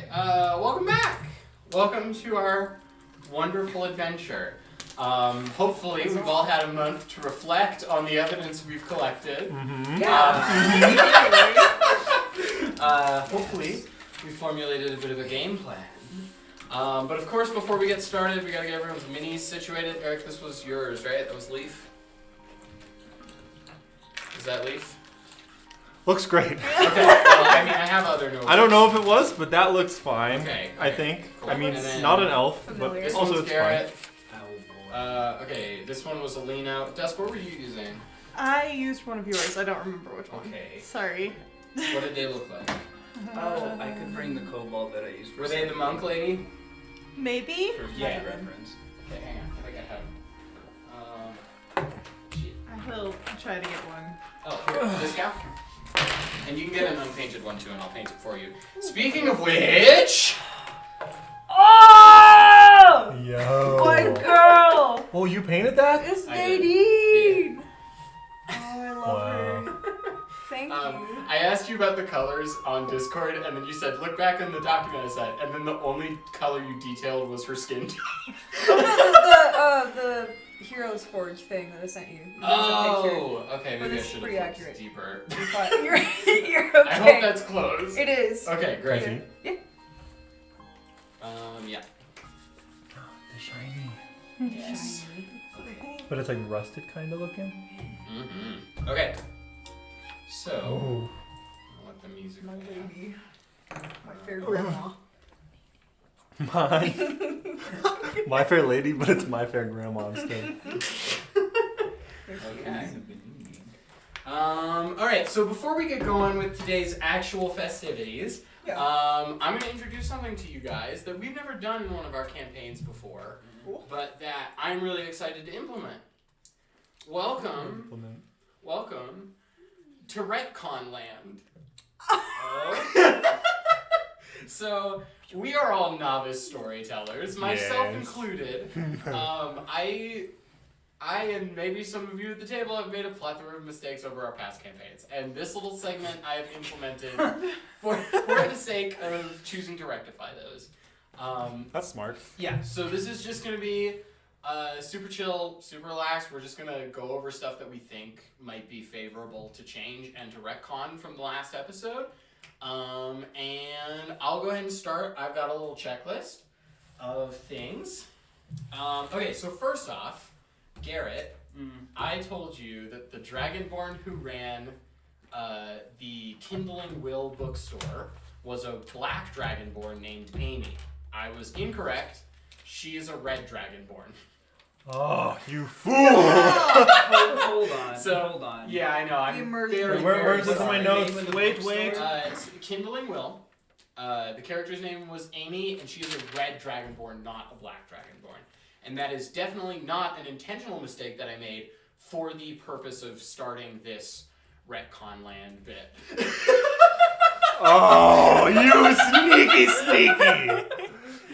Welcome back. Welcome to our wonderful adventure. Hopefully we've all had a month to reflect on the evidence we've collected. Hopefully we formulated a bit of a game plan. But of course, before we get started, we gotta get everyone's minis situated. Eric, this was yours, right? That was Leaf. Is that Leaf? Looks great. Okay, well, I mean, I have other notes. I don't know if it was, but that looks fine. Okay. I think. Cool. I mean, And not an elf, Familiar. but This also one's it's Garrett. fine. Okay, this one was Alina. Dusk, what were you using? I used one of yours. I don't remember which one. Okay. Sorry. What did they look like? Oh, I could bring the kobold that I used for. Were they the monk lady? Maybe? For Yeah. future reference. Okay, hang on. I think I have. Shit. I will try to get one. Oh, here, this guy. And you can get an unpainted one too, and I'll paint it for you. Speaking of which, Oh! Yo. My girl! Oh, you painted that? It's I did. Nadine! Oh, I love Wow. her. Thank you. I asked you about the colors on Discord, and then you said, look back in the document I sent, and then the only color you detailed was her skin tone. The Heroes Forge thing that I sent you. Oh, okay, But maybe I it's should pretty have looked accurate. deeper. You're okay. I hope that's close. It is. Okay, great. Crazy. Yeah. Yeah. They're shiny. Yes. But it's like rusted kind of looking. Mm-hmm. Okay. So, Oh. I'll let the music My play. lady. My fair grandma. My fair lady, but it's my fair grandma instead. Okay. Alright, so before we get going with today's actual festivities, Yeah. I'm going to introduce something to you guys that we've never done in one of our campaigns before, Cool. but that I'm really excited to implement. Welcome to Retcon Land. So, we are all novice storytellers, myself Yes. included. I and maybe some of you at the table have made a plethora of mistakes over our past campaigns, and this little segment I have implemented for the sake of choosing to rectify those. That's smart. Yeah, so this is just going to be super chill, super relaxed. We're just going to go over stuff that we think might be favorable to change and to retcon from the last episode. And I'll go ahead and start. I've got a little checklist of things. Okay, so first off, Garrett, I told you that the Dragonborn who ran the Kindling Will bookstore was a black Dragonborn named Amy. I was incorrect. She is a red Dragonborn. Oh, you fool! Hold on. So, hold on. Yeah, I know. I'm You merged very, them. Where's this in sorry. my notes? Name of the Wait. bookstore? It's Kindling Will. The character's name was Amy, and she is a red Dragonborn, not a black Dragonborn. And that is definitely not an intentional mistake that I made for the purpose of starting this Retcon Land bit. Oh, you sneaky!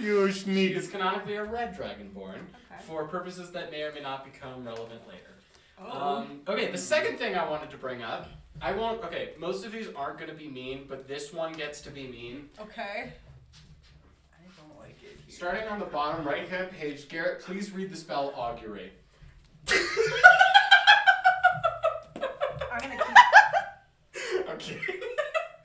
You She sneaky. is canonically a red Dragonborn Okay. for purposes that may or may not become relevant later. Oh. Okay, the second thing I wanted to bring up, most of these aren't going to be mean, but this one gets to be mean. Okay. I don't like it here. Starting on the bottom right-hand page, Garrett, please read the spell augury. I'm gonna keep. Okay.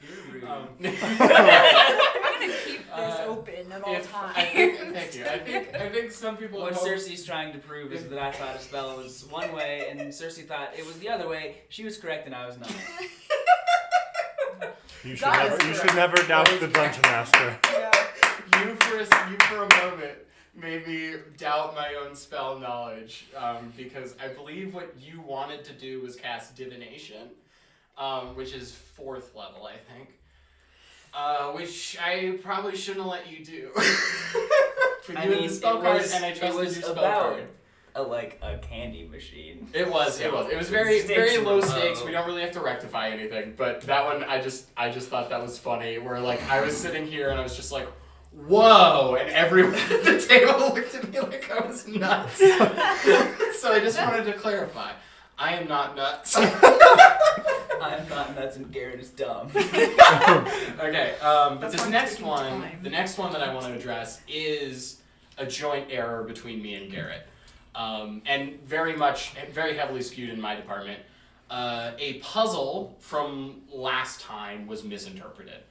You're rude. I'm gonna keep this open at all times. Thank you. I think some people. What hope- Cersei's trying to prove is that I thought a spell was one way, and Cersei thought it was the other way. She was correct, and I was not. You should That never. is You should never doubt the dungeon master. Yeah. You for a moment made me doubt my own spell knowledge, because I believe what you wanted to do was cast divination, which is 4th level, I think. Which I probably shouldn't have let you do. But I you had mean, the spell it card, was- and I it trusted was your spell about- card. A candy machine. It was very Stakes very were low low. stakes. We don't really have to rectify anything, but that one I just thought that was funny. Where like I was sitting here and I was just like, whoa, and everyone at the table looked at me like I was nuts. So I just wanted to clarify, I am not nuts. I'm not nuts and Garrett is dumb. Okay, but That's this why I'm next taking one, time. the next one that I want to address is a joint error between me and Garrett, and very heavily skewed in my department. A puzzle from last time was misinterpreted.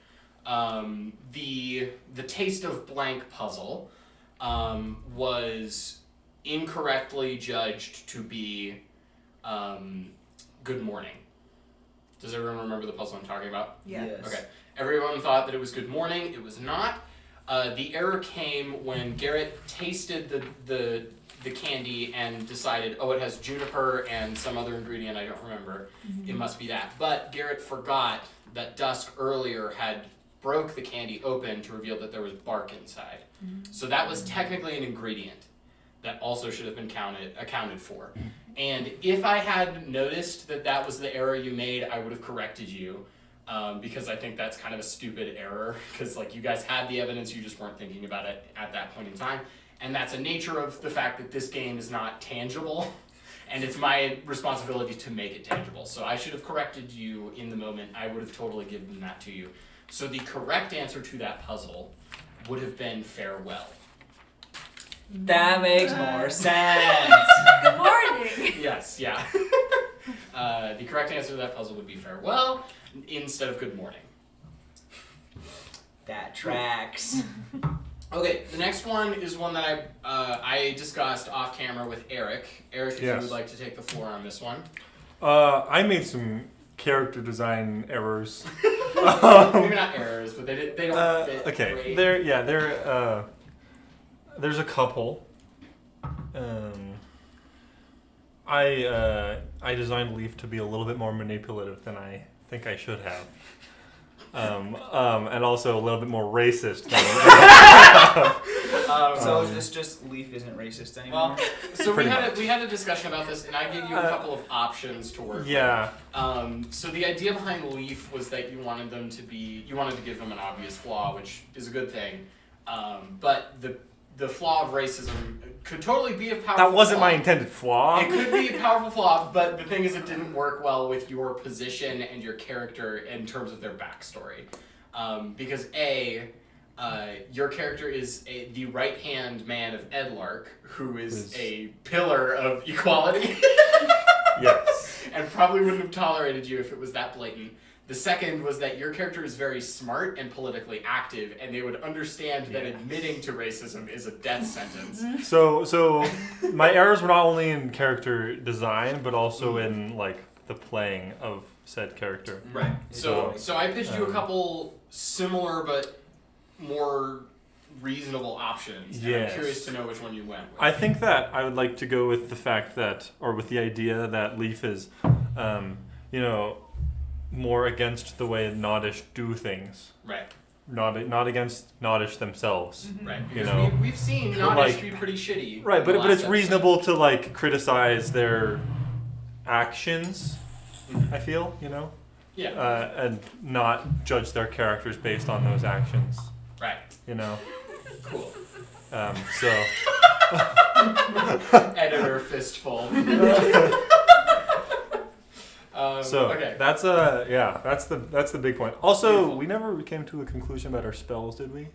The taste of blank puzzle was incorrectly judged to be good morning. Does everyone remember the puzzle I'm talking about? Yeah. Yes. Okay. Everyone thought that it was good morning. It was not. The error came when Garrett tasted the candy and decided, oh, it has juniper and some other ingredient I don't remember. It must be that. But Garrett forgot that Dusk earlier had broke the candy open to reveal that there was bark inside. So that was technically an ingredient that also should have been accounted for. And if I had noticed that that was the error you made, I would have corrected you. Because I think that's kind of a stupid error, because like you guys had the evidence, you just weren't thinking about it at that point in time. And that's a nature of the fact that this game is not tangible, and it's my responsibility to make it tangible. So I should have corrected you in the moment. I would have totally given that to you. So the correct answer to that puzzle would have been farewell. That makes more sense. Good morning. Yes, yeah. The correct answer to that puzzle would be farewell instead of good morning. That tracks. Okay, the next one is one that I discussed off camera with Eric. Eric, if you Yes. would like to take the floor on this one. I made some character design errors. Maybe not errors, but they don't fit Okay, great. there's a couple. I designed Leaf to be a little bit more manipulative than I think I should have. And also a little bit more racist than So is this just Leaf isn't racist anymore? Well, so Pretty we had a discussion about this, and I gave you a couple of options to work yeah. with. So the idea behind Leaf was that you wanted to give them an obvious flaw, which is a good thing. But the flaw of racism could totally be a powerful That wasn't flaw. my intended flaw. It could be a powerful flaw, but the thing is it didn't work well with your position and your character in terms of their backstory. Because your character is the right-hand man of Edlark, who is a pillar of equality. Yes. And probably wouldn't have tolerated you if it was that blatant. The second was that your character is very smart and politically active, and they would understand that admitting to racism is a death sentence. So my errors were not only in character design, but also in like the playing of said character. Right. So I pitched you a couple similar but more reasonable options. And Yes. I'm curious to know which one you went with. I think that I would like to go with the fact that, or with the idea that Leaf is, more against the way Noddish do things. Right. Not against Noddish themselves. Right. You Because know, we've seen Noddish like- be pretty shitty. Right, in the but last it's episode. reasonable to like criticize their actions. I feel, Yeah. and not judge their characters based on those actions. Right. Cool. So Editor fistful. Okay. that's the big point. Also, Beautiful. we never came to a conclusion about our spells, did we?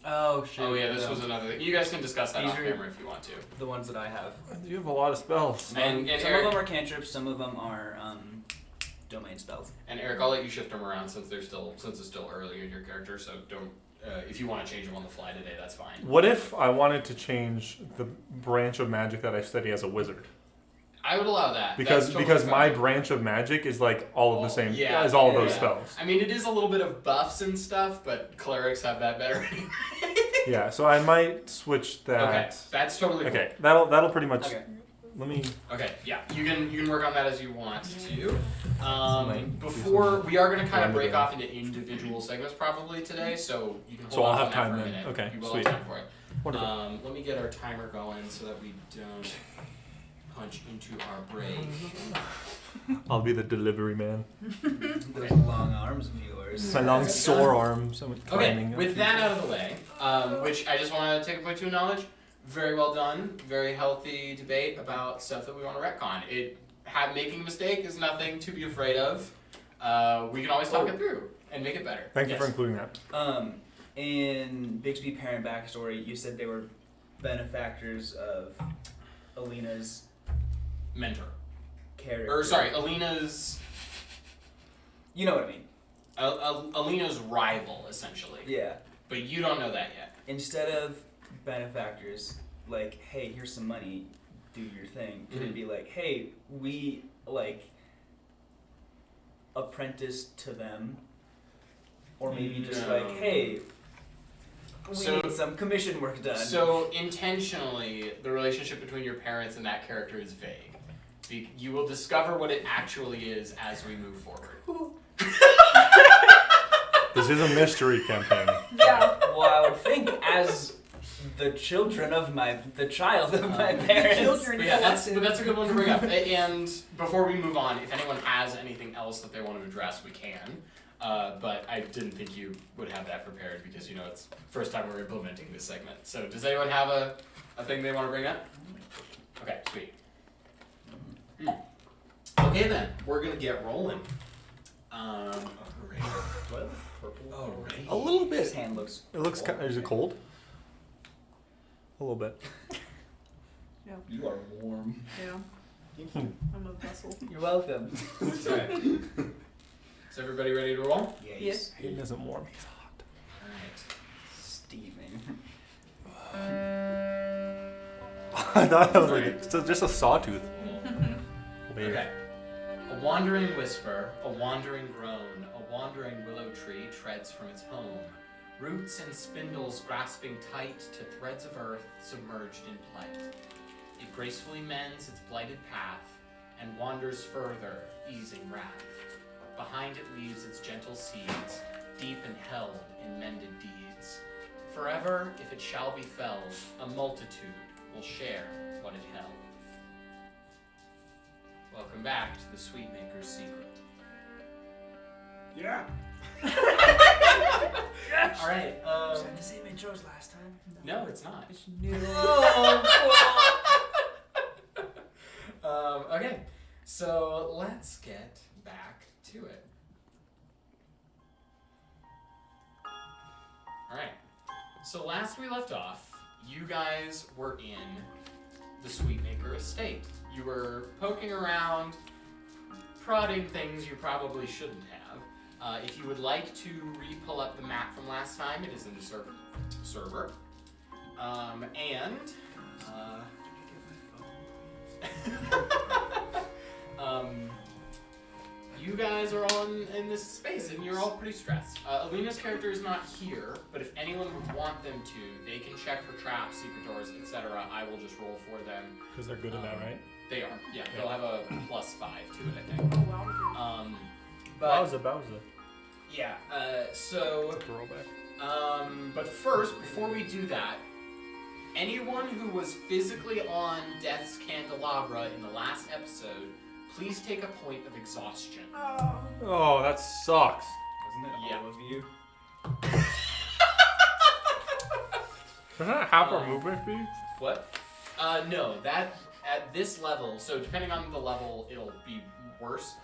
Oh shit. Oh yeah, this was another thing. You guys can discuss that These off are- camera if you want to. the ones that I have. You have a lot of spells. And some Eric- of them are cantrips, some of them are domain spells. And Eric, I'll let you shift them around since it's still early in your character. So don't. If you want to change them on the fly today, that's fine. What if I wanted to change the branch of magic that I study as a wizard? I would allow that. Because That's totally my fine. branch of magic is like all of the same Yeah, as all of yeah, those yeah. spells. I mean, it is a little bit of buffs and stuff, but clerics have that better. Yeah, so I might switch that. Okay, that's totally cool. Okay, that'll pretty much. Okay. Let me. Okay, yeah, you can work on that as you want to. Might Before we are going to kind of run break together. off into individual segments probably today, so you can hold So I'll off have on time that for a then. minute. Okay, You will sweet. have time for it. Wonderful. Let me get our timer going so that we don't punch into our break. I'll be the delivery man. Those long arms of yours. My long sore arms. I'm Okay, climbing with up. that out of the way, which I just want to take a point to acknowledge, very well done, very healthy debate about stuff that we want to retcon. Making a mistake is nothing to be afraid of. we can always talk it through and make it better. Thank you for including that. In Bixby parent backstory, you said they were benefactors of Alina's mentor. character. Or sorry, Alina's. You know what I mean. Alina's rival, essentially. Yeah. But you don't know that yet. Instead of benefactors, like, hey, here's some money, do your thing. Could it be like, hey, we like apprentice to them, or maybe just No. like, hey, we need some commission work done. So intentionally, the relationship between your parents and that character is vague. You will discover what it actually is as we move forward. This is a mystery campaign. Yeah. Well, I would think as the child of my parents. Children But yeah, that's collective. a good one to bring up. And before we move on, if anyone has anything else that they want to address, we can. But I didn't think you would have that prepared because, you know, it's the first time we're implementing this segment. So does anyone have a thing they want to bring up? Okay, sweet. Okay then, we're going to get rolling. What? Purple? Alright. A little His bit. hand looks. It looks. cold. Is it cold? A little bit. You are warm. Yeah. I'm a vessel. You're welcome. Alright. Is everybody ready to roll? Yes. He isn't warm. He's hot. Alright. Steaming. I thought that was like just a sawtooth. Weird. Okay. A wandering whisper, a wandering groan, a wandering willow tree treads from its home, roots and spindles grasping tight to threads of earth submerged in plight. It gracefully mends its blighted path and wanders further, easing wrath. Behind it leaves its gentle seeds, deep and held in mended deeds. Forever, if it shall be felled, a multitude will share what it held. Welcome back to the Sweetmaker's Secret. Yeah. Alright, Was that the same intro as last time? no, it's not. It's new. Okay, so let's get back to it. Alright, so last we left off, you guys were in the Sweetmaker estate. You were poking around, prodding things you probably shouldn't have. If you would like to re-pull up the map from last time, it is in the server. You guys are all in this space, and you're all pretty stressed. Alina's character is not here, but if anyone would want them to, they can check for traps, secret doors, etc. I will just roll for them. Because they're good at that, right? They are, yeah. They'll have a +5 to it, I think. Oh, wow. But Bowser. yeah, so Throwback. but first, before we do that, anyone who was physically on Death's Candelabra in the last episode, please take a point of exhaustion. Oh. Oh, that sucks. Wasn't it Yeah. all of you? Doesn't that half our movement speed? What? No, that at this level, so depending on the level, it'll be worse.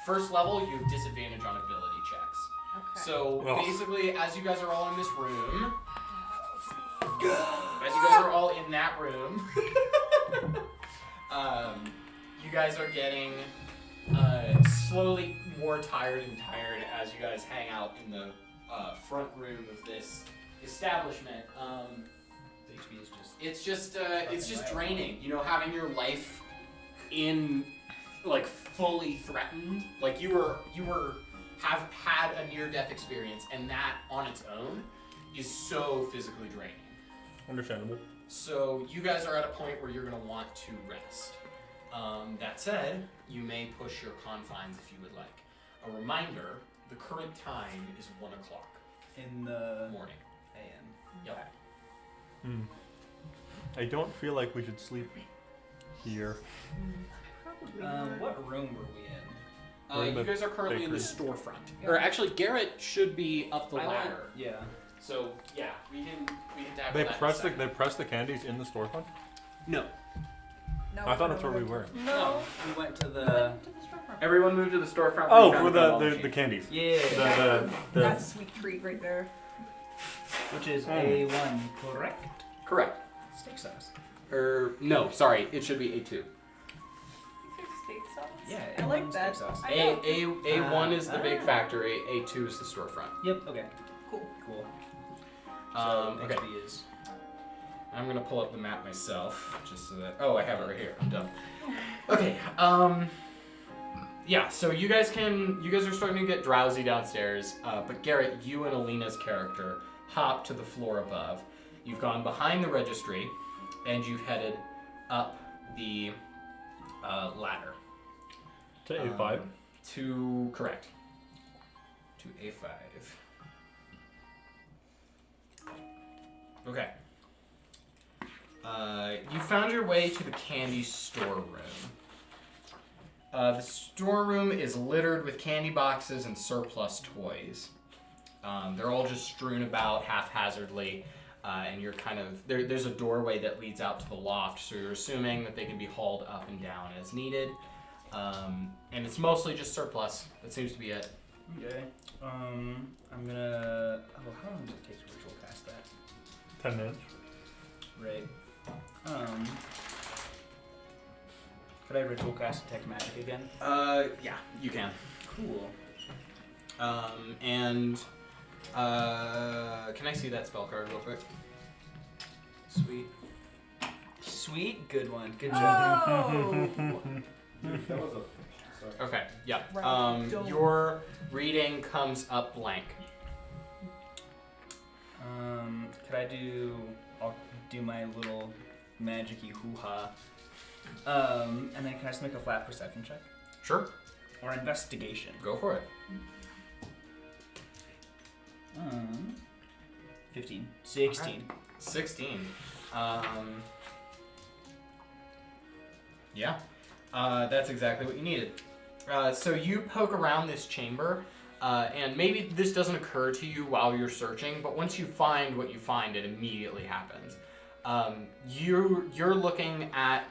First level, you have disadvantage on ability checks. Okay. So Ugh. basically, as you guys are all in this room, as you guys are all in that room, you guys are getting slowly more tired and tired as you guys hang out in the front room of this establishment. HP is just. It's just draining. You know, having your life in like fully threatened. Like you have had a near-death experience, and that on its own is so physically draining. Understandable. So you guys are at a point where you're gonna want to rest. That said, you may push your confines if you would like. A reminder: the current time is 1 o'clock In the morning. AM. Yep. I don't feel like we should sleep here. Probably What room were we in? We're in You the guys are currently in the bakery. storefront. Yeah. Or actually, Garrett should be up the I went- ladder. Yeah. So yeah, we can tackle They that. in press a the second. they press the candies in the storefront. No. No, I thought that's where we were. No. We went to We the went to the storefront. Everyone move to the storefront. Oh, we found for a pinball the machine. candies. Yeah. The That's a sweet treat right there. Which is A1, correct? Correct. Steak sauce. No, sorry, it should be A2. Steak sauce? Yeah, I A1 like steak that. sauce. I know. A1 is the big factor. A2 is the storefront. Yep. Okay. Cool. Cool. Okay. XP is. I'm gonna pull up the map myself, just so that. Oh, I have it right here. I'm done. Okay. Yeah. So you guys are starting to get drowsy downstairs. But Garrett, you and Alina's character hop to the floor above. You've gone behind the registry, and you've headed up the ladder. To A5. To correct. To A5. Okay. You found your way to the candy storeroom. The storeroom is littered with candy boxes and surplus toys. They're all just strewn about haphazardly, and you're kind of there's a doorway that leads out to the loft, so you're assuming that they can be hauled up and down as needed. And it's mostly just surplus. That seems to be it. Okay. I'm gonna. Oh, how long does it take to ritual cast that? 10 minutes. Right. Could I ritual cast detect magic again? Yeah, you can. Cool. And can I see that spell card real quick? Sweet. Sweet, good one. Good job. Oh! That was a. Okay, yeah. Right, don't. Your reading comes up blank. Could I do? I'll do my little magic-y hoo-ha. And then can I just make a flat perception check Sure, or investigation? go for it. 15, 16. 16. Yeah, that's exactly what you needed. So you poke around this chamber, and maybe this doesn't occur to you while you're searching, but once you find what you find, it immediately happens. You're looking at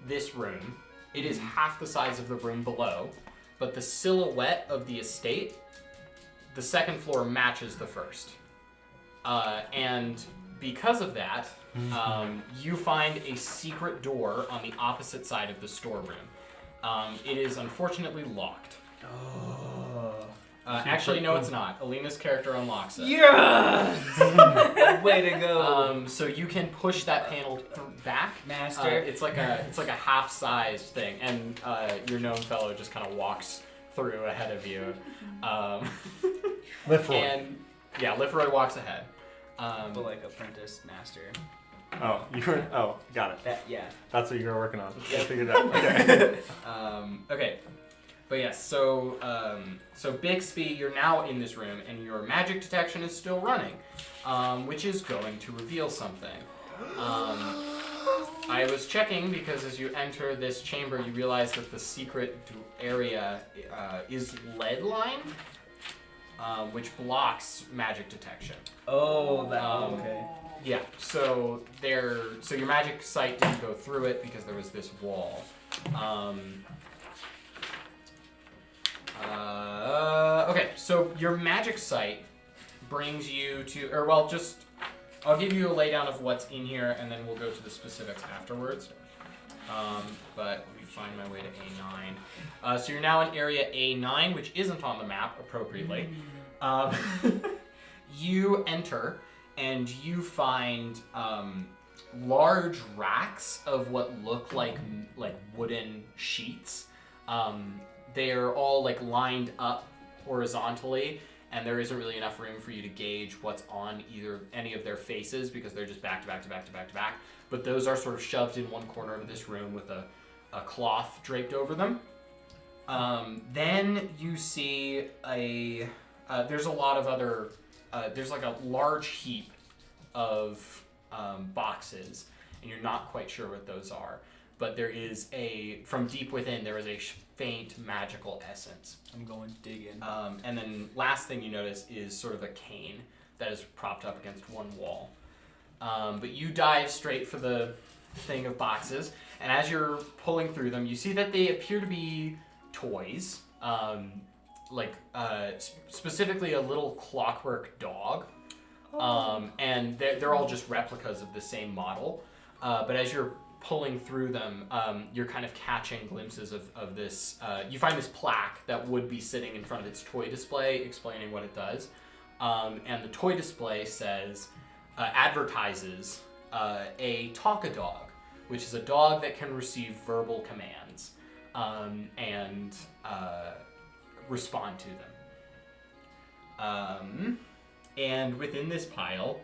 this room. It is half the size of the room below, but the silhouette of the estate, the second floor matches the first. And because of that, you find a secret door on the opposite side of the storeroom. It is unfortunately locked. Oh. Actually, no, it's not. Alina's character unlocks it. Yes! Way to go. So you can push that panel back. Master. It's like a half-sized thing, and your gnome fellow just kind of walks through ahead of you. Lifroy. And yeah, Lifroy walks ahead. But like apprentice master. Oh, you were. Oh, got it. That, yeah. That's what you were working on. Yeah. I figured it out. Okay. Okay. But yes, so Bixby, you're now in this room, and your magic detection is still running, which is going to reveal something. I was checking because as you enter this chamber, you realize that the secret area is lead lined, which blocks magic detection. Oh, that. Okay. Yeah. So your magic sight didn't go through it because there was this wall. Okay, so your magic sight brings you to, I'll give you a laydown of what's in here, and then we'll go to the specifics afterwards. But let me find my way to A9. So you're now in area A9, which isn't on the map appropriately. You enter, and you find large racks of what look like wooden sheets. They're all like lined up horizontally, and there isn't really enough room for you to gauge what's on any of their faces because they're just back to back to back to back to back. But those are sort of shoved in one corner of this room with a cloth draped over them. Then you see there's a lot of other, there's like a large heap of boxes, and you're not quite sure what those are. But there is from deep within, there is a faint magical essence. I'm going digging. And then last thing you notice is sort of a cane that is propped up against one wall. But you dive straight for the thing of boxes, and as you're pulling through them, you see that they appear to be toys, specifically a little clockwork dog. And they're all just replicas of the same model. But as you're pulling through them, you're kind of catching glimpses of this. You find this plaque that would be sitting in front of its toy display explaining what it does. And the toy display advertises a Talk-A-Dog, which is a dog that can receive verbal commands and respond to them. And within this pile,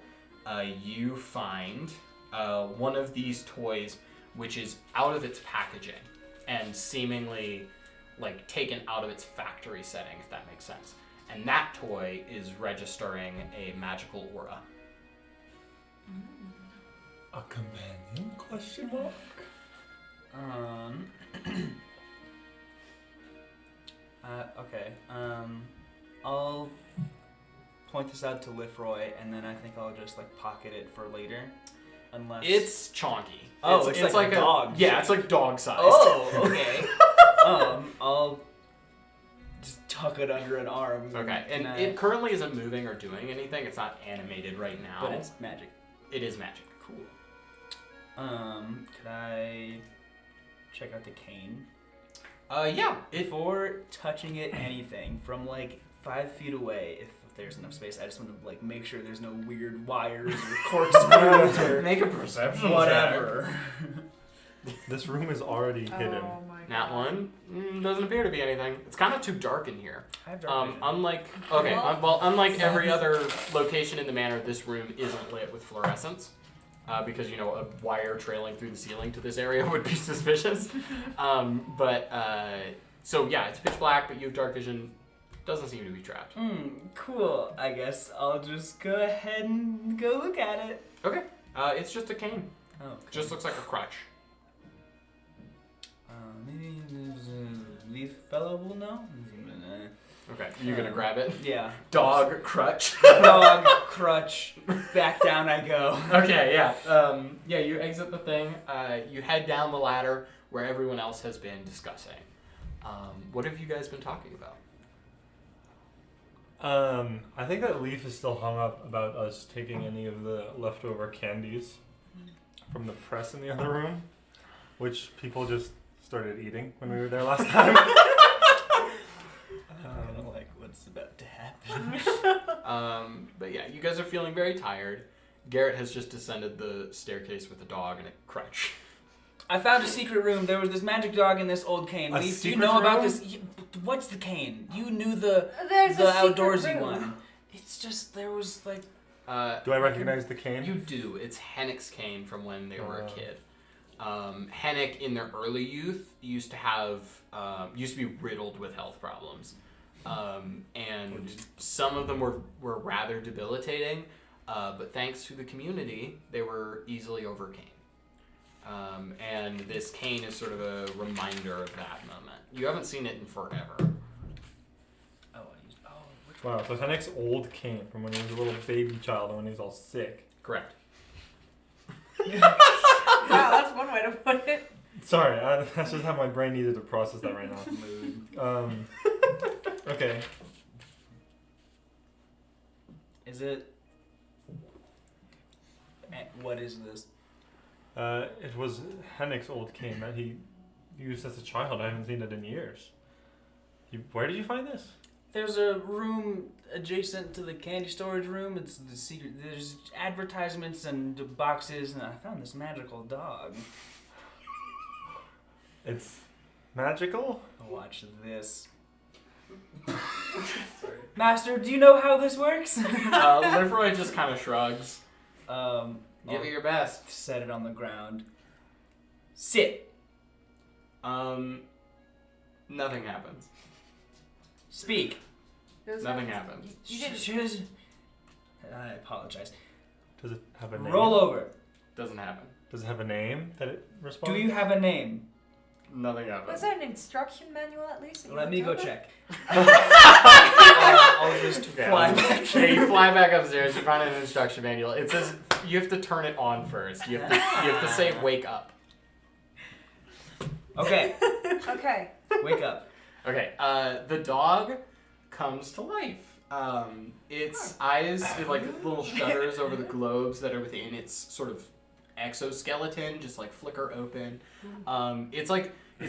you find one of these toys which is out of its packaging and seemingly like taken out of its factory setting, if that makes sense. And that toy is registering a magical aura. A companion? Question mark. Okay. I'll point this out to Lifroy, and then I think I'll just like pocket it for later, unless It's chonky. Oh, it's like a dog. Yeah, it's like dog sized. Oh, okay. I'll just tuck it under an arm. Okay, and Can it currently isn't moving or doing anything. It's not animated right now. but it's magic. It is magic. Cool. Could I check out the cane? Yeah. Before touching it, anything from like 5 feet away, if there's enough space, I just want to like make sure there's no weird wires or corkscrews or Make a perception whatever. This room is already hidden. Oh my god. That one doesn't appear to be anything. It's kind of too dark in here. I have dark vision. Unlike every other location in the manor, this room isn't lit with fluorescence. Because, you know, a wire trailing through the ceiling to this area would be suspicious. So yeah, it's pitch black, but you have dark vision. Doesn't seem to be trapped. Cool. I guess I'll just go ahead and go look at it. Okay. It's just a cane. Oh. Okay. Just looks like a crutch. Maybe the leaf fellow will know. Okay. You gonna grab it? Yeah. Dog crutch. Dog crutch. Back down I go. Okay, yeah. You exit the thing. You head down the ladder where everyone else has been discussing. What have you guys been talking about? I think that Leaf is still hung up about us taking any of the leftover candies from the press in the other room, which people just started eating when we were there last time. I don't like what's about to happen. But yeah, you guys are feeling very tired. Garrett has just descended the staircase with a dog and a crutch. I found a secret room. There was this magic dog in this old cane. A Leaf, do you secret know about room? this? What's the cane? You knew the There's a secret outdoorsy room. one. It's just there was like Do I recognize the cane? You do. It's Hennick's cane from when they were a kid. Hennick, in their early youth, used to be riddled with health problems. And some of them were rather debilitating, but thanks to the community, they were easily overcame. And this cane is sort of a reminder of that moment. You haven't seen it in forever. Wow, so Hennick's old cane from when he was a little baby child and when he was all sick. Correct. Wow, that's one way to put it. Sorry, that's just how my brain needed to process that right now. Okay. Is it? What is this? It was Hennick's old cane that he used as a child. I haven't seen it in years. Where did you find this? There's a room adjacent to the candy storage room. It's the secret. There's advertisements and boxes, and I found this magical dog. It's magical? Watch this. Master, do you know how this works? Lifroy just kind of shrugs. Give it your best. Set it on the ground. Sit. Nothing happens. Speak. Nothing happens. You didn't. I apologize. Does it have a name? Roll over. Doesn't happen. Does it have a name that it responds? Do you have a name? Nothing happens. Was there an instruction manual at least? that you Let me go looked over? check. I'll just fly back. Yeah, you fly back upstairs. You find an instruction manual. It says you have to turn it on first. You have to say "wake up." Okay, Okay. wake up. Okay, the dog comes to life. Its eyes, it, like little shutters over the globes that are within its sort of exoskeleton, just like flicker open. It's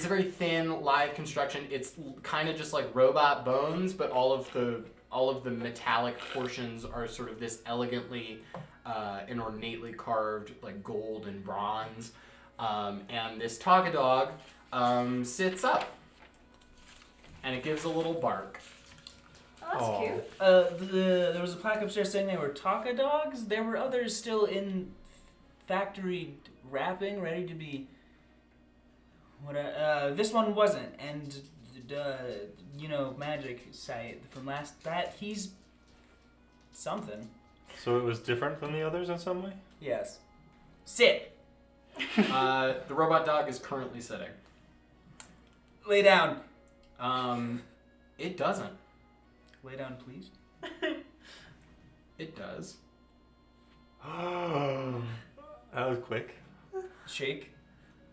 a very thin, live construction. It's kind of just like robot bones, but all of the metallic portions are sort of this elegantly and ornately carved like gold and bronze. And this Taga dog sits up, and it gives a little bark. Oh, that's cute. There was a plaque upstairs saying they were Taka dogs. There were others still in factory wrapping, ready to be. This one wasn't, and magic site from he's something. So it was different from the others in some way? Yes. Sit. The robot dog is currently sitting. Lay down. It doesn't. Lay down, please. It does. That was quick. Shake,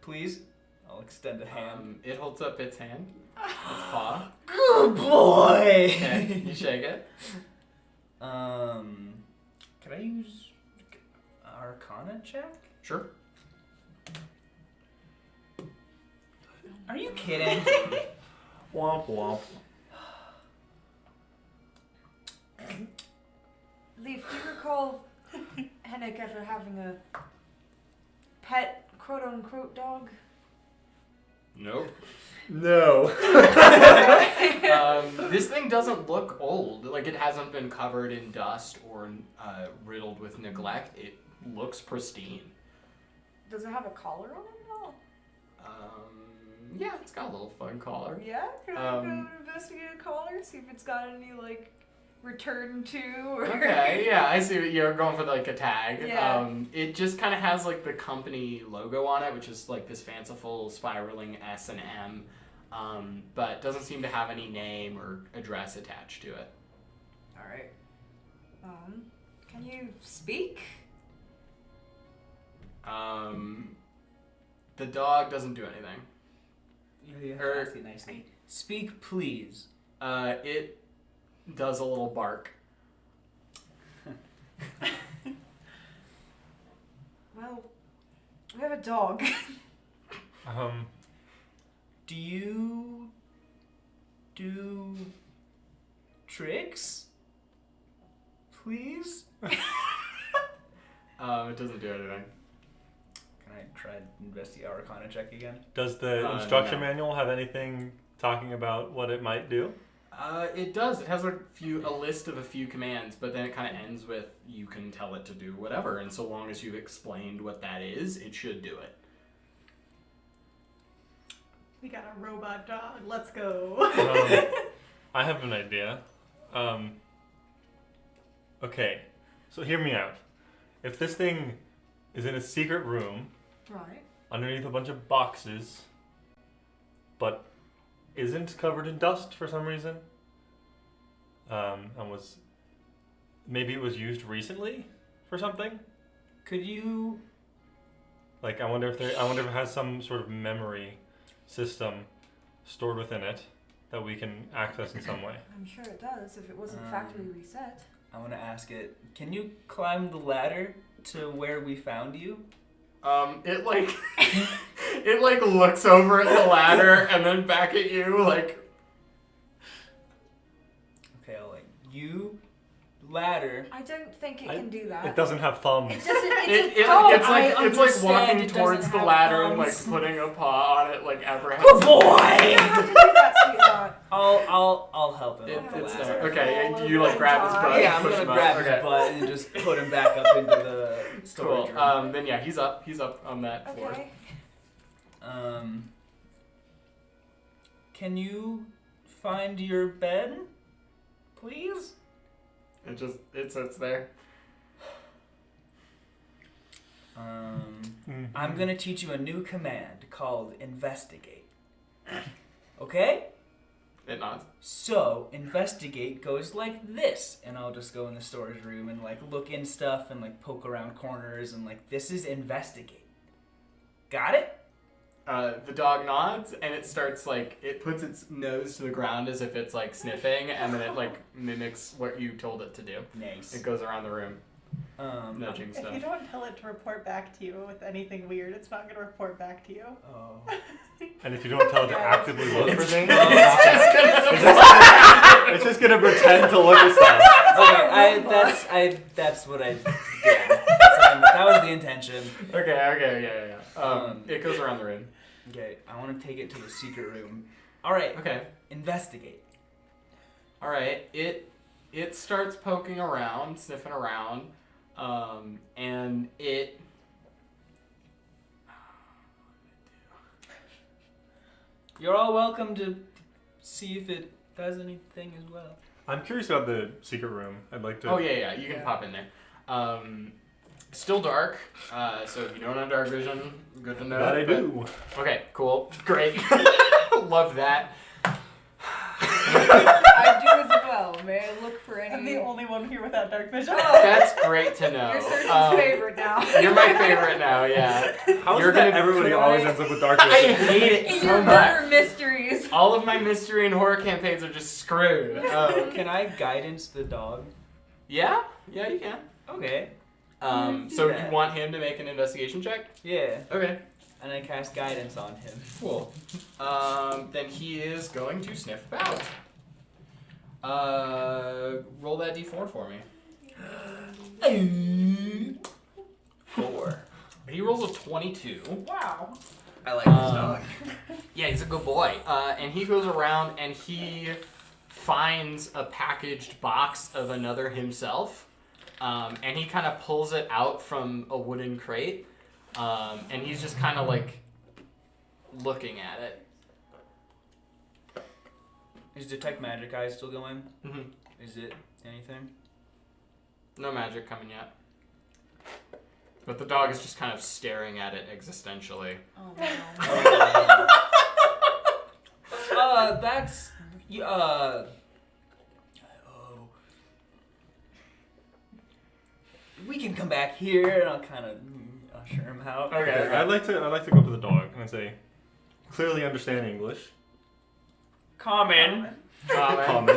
please. I'll extend a hand. It holds up its hand, its paw. Good boy. Okay, you shake it. Can I use Arcana check? Sure. Are you kidding? Womp womp. Leaf, do you recall Hennick ever having a pet, quote-unquote, dog? Nope. No. This thing doesn't look old. Like, it hasn't been covered in dust or riddled with neglect. It looks pristine. Does it have a collar on it at all? Yeah, it's got a little fun collar. Yeah? Can I go investigate a collar? See if it's got any, like, return to or... Okay, yeah, I see what you're going for, like, a tag. Yeah. It just kind of has, like, the company logo on it, which is, like, this fanciful spiraling S and M, but doesn't seem to have any name or address attached to it. Alright. Can you speak? The dog doesn't do anything. You have to ask it nicely. Speak, please. It does a little bark. Well, we have a dog. Do you do tricks? Please? It doesn't do anything. Can I try to investigate Arcana check again? Does the instruction no. manual have anything talking about what it might do? It does. It has a list of a few commands, but then it kind of ends with you can tell it to do whatever, and so long as you've explained what that is, it should do it. We got a robot dog. Let's go. I have an idea. Okay, so hear me out. If this thing is in a secret room, Right. underneath a bunch of boxes, but isn't covered in dust for some reason, and was maybe it was used recently for something. Could you? Like I wonder if it has some sort of memory system stored within it that we can access in some way. I'm sure it does if it wasn't factory reset. I want to ask it. Can you climb the ladder to where we found you? It like it like looks over at the ladder and then back at you like. Okay, I'll like you ladder. I don't think it can do that. It doesn't have thumbs. It doesn't. It's It's a dog. like understand walking it towards doesn't the have ladder and like thumbs. putting a paw on it like apprehensive. Good boy. You don't have to do that, sweetheart. I'll help him up the It's ladder. there. Okay, do you like grab his butt? Yeah, I'm push gonna him up? grab Okay. his butt and just put him back up into the storage Cool. room. Then yeah, he's up on that floor. Okay. Can you find your bed, please? It sits there. I'm gonna teach you a new command called investigate. Okay? It nods. So, investigate goes like this, and I'll just go in the storage room and like look in stuff and like poke around corners and like this is investigate. Got it? The dog nods and it starts like it puts its nose to the ground as if it's like sniffing, and then it like mimics what you told it to do. Nice. It goes around the room, nudging If stuff. you don't tell it to report back to you with anything weird, it's not going to report back to you. Oh. And if you don't tell it to actively look for things, It's just gonna it's just gonna pretend to look at stuff. Okay, that's what I did. That was the intention. Okay, yeah. It goes around the room. Okay, I want to take it to the secret room. All right. Okay. Investigate. All right. It starts poking around, sniffing around, and it. You're all welcome to see if it does anything as well. I'm curious about the secret room. I'd like to. Oh yeah. You can pop in there. Still dark, so if you don't have dark vision, good to know. That I but- do. Okay, cool, great, love that. I do as well. May I look for any? I'm the only one here without dark vision. That's great to know. You're Cersei's favorite now. You're my favorite now, yeah. How is You're it that gonna- everybody could always I- ends up with dark I vision? hate it In so your much. murder mysteries. All of my mystery and horror campaigns are just screwed. Can I guidance the dog? Yeah, you can. Okay. Mm, So that. you want him to make an investigation check? Yeah. Okay, And I cast guidance on him. cool. Then he is going to sniff about. Roll that d4 for me. 4. He rolls a 22. Wow. I like this Um, dog. Yeah, he's a good boy. And he goes around and he finds a packaged box of another himself. And he kind of pulls it out from a wooden crate. And he's just kind of like looking at it. Is Detect Magic Eye still going? Mm-hmm. Is it anything? No magic coming yet. But the dog is just kind of staring at it existentially. Oh no. That's we can come back here, and I'll kind of usher him out. Okay. I'd like to go up to the dog and say, clearly understand English. Common. Common.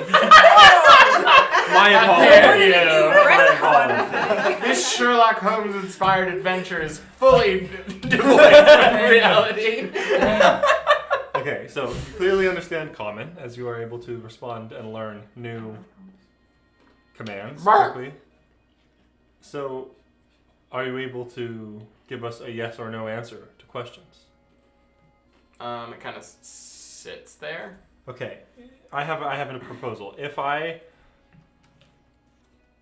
My There you apologies. go. My apologies. This Sherlock Holmes inspired adventure is fully devoid from reality. Okay, so you clearly understand common as you are able to respond and learn new commands Bark. quickly. So, are you able to give us a yes or no answer to questions? It kind of sits there. Okay, I have a proposal. If I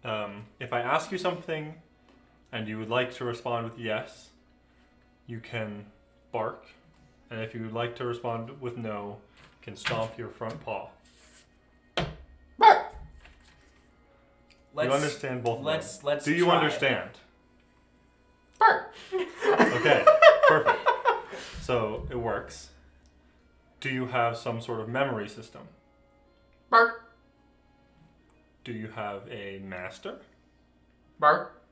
ask you something and you would like to respond with yes, you can bark, and if you would like to respond with no, you can stomp your front paw. Bark. You understand both of them? Let's. Do you try. understand? Bark. Okay, perfect. So it works. Do you have some sort of memory system? Bark. Do you have a master? Bark.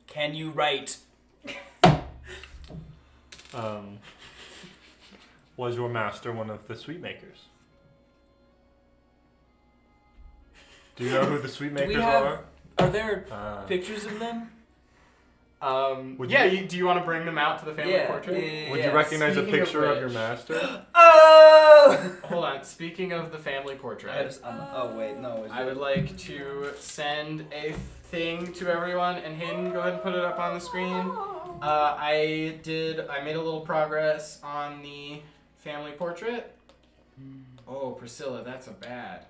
Can you write? Was your master one of the Sweetmakers? Do you know who the Sweetmakers have- are? Are there Ah. pictures of them? Would Yeah, you- do you want to bring them out to the family portrait? Would you recognize a Speaking of picture of your which- master? Oh! Hold on. Speaking of the family portrait, Oh wait, no. I would like to send a thing to everyone, and Hayden, go ahead and put it up on the screen. I made a little progress on the family portrait. Oh, Priscilla, that's a bad.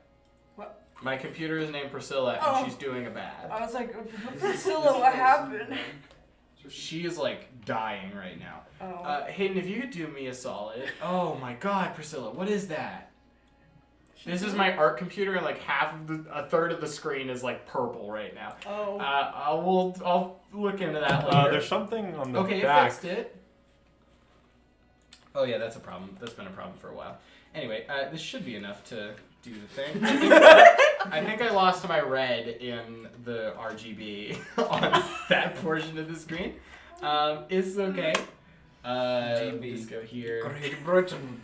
What? My computer is named Priscilla, and Oh. she's doing a bad. I was like, Priscilla, what happened? She is like dying right now. Oh. Hayden, if you could do me a solid. Oh my God, Priscilla, what is that? This is my art computer, and like a third of the screen is like purple right now. Oh. I'll look into that later. There's something on the Okay, back. it fixed it. Oh yeah, that's a problem. That's been a problem for a while. Anyway, this should be enough to do the thing. I think I lost my red in the RGB on that portion of the screen. It's okay. GB. Just go here. Great Britain.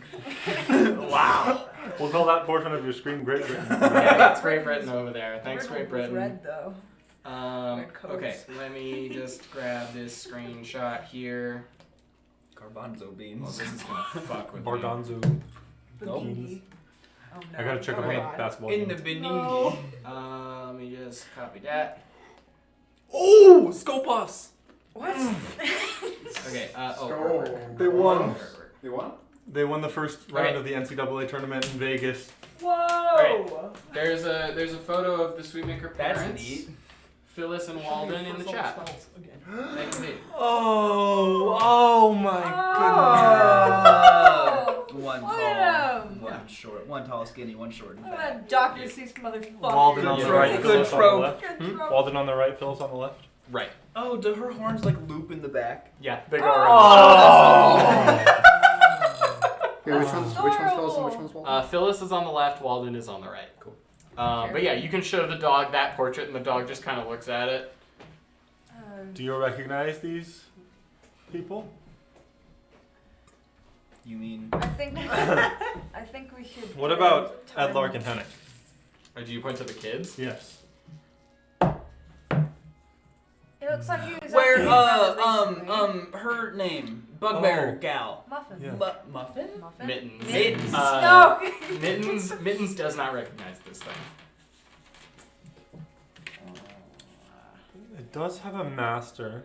Wow. We'll call that portion of your screen Great Britain. Yeah, that's Great Britain over there. Thanks, Great Purple was Britain. red though. Okay, let me just grab this screenshot here. Garbanzo Well, beans. this is gonna fuck with me. Bargonzo. Nope. Bikini. Oh no. I gotta check oh, on my God. basketball In the game. Beningi. Let me just copy that. Oh, scope offs. What? Okay, Score. They won. You won? They won the first round Right. of the NCAA tournament in Vegas. Whoa! There's a photo of the Sweetmaker That's parents. neat. Phyllis and Walden in the chat. Thank you. Oh my Oh! One Look tall, at him. one short, one tall, skinny, one short and I'm fat. a Dr. Seuss motherfucker. Walden on Good the trope, right, good Phyllis on the trope. left. Good Hmm? trope. Walden on the right, Phyllis on the left. Right. Oh, do her horns like loop in the back? Yeah, they go Oh. around. Okay, which one's Phyllis and which one's Walden? Phyllis is on the left, Walden is on the right. Cool. But yeah, you can show the dog that portrait, and the dog just kind of looks at it. Do you recognize these people? You mean? I think we should. What about Edlark and Hennick? Or do you point to the kids? Yes. It looks like he was. Where? actually Her name, Bugbear Oh. gal. Muffin. Yeah. Muffin. Mittens. Mittens. No. Mittens does not recognize this thing. It does have a master.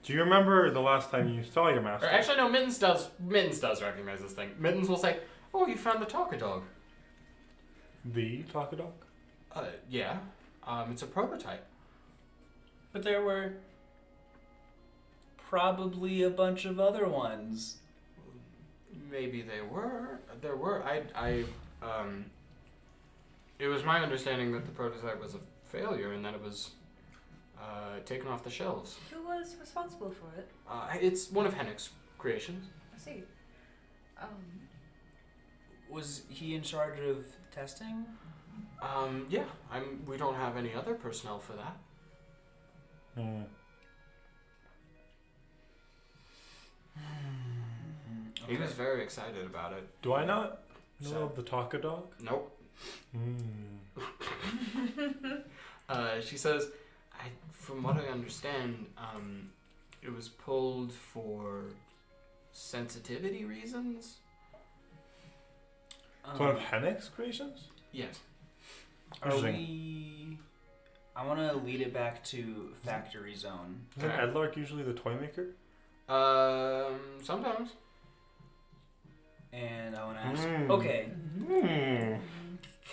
Do you remember the last time you saw your master? Or actually, no. Mittens does recognize this thing. Mittens will say, "Oh, you found the talker dog." The Talka Dog? Yeah. It's a prototype. But there were probably a bunch of other ones. Maybe there were. It was my understanding that the prototype was a failure and that it was taken off the shelves. Who was responsible for it? It's one of Hennick's creations. I see. Was he in charge of testing? Yeah. We don't have any other personnel for that. Hmm. He was very excited about it. Do I not know So- of the Talka Dog? Nope. Hmm. She says, from what I understand, it was pulled for sensitivity reasons. It's one of Hennick's creations? Yes. Are Interesting. we? I want to lead it back to Factory Zone. Isn't Okay. Edlark usually the toy maker? Sometimes. And I want to ask. Mm. Okay, Hmm.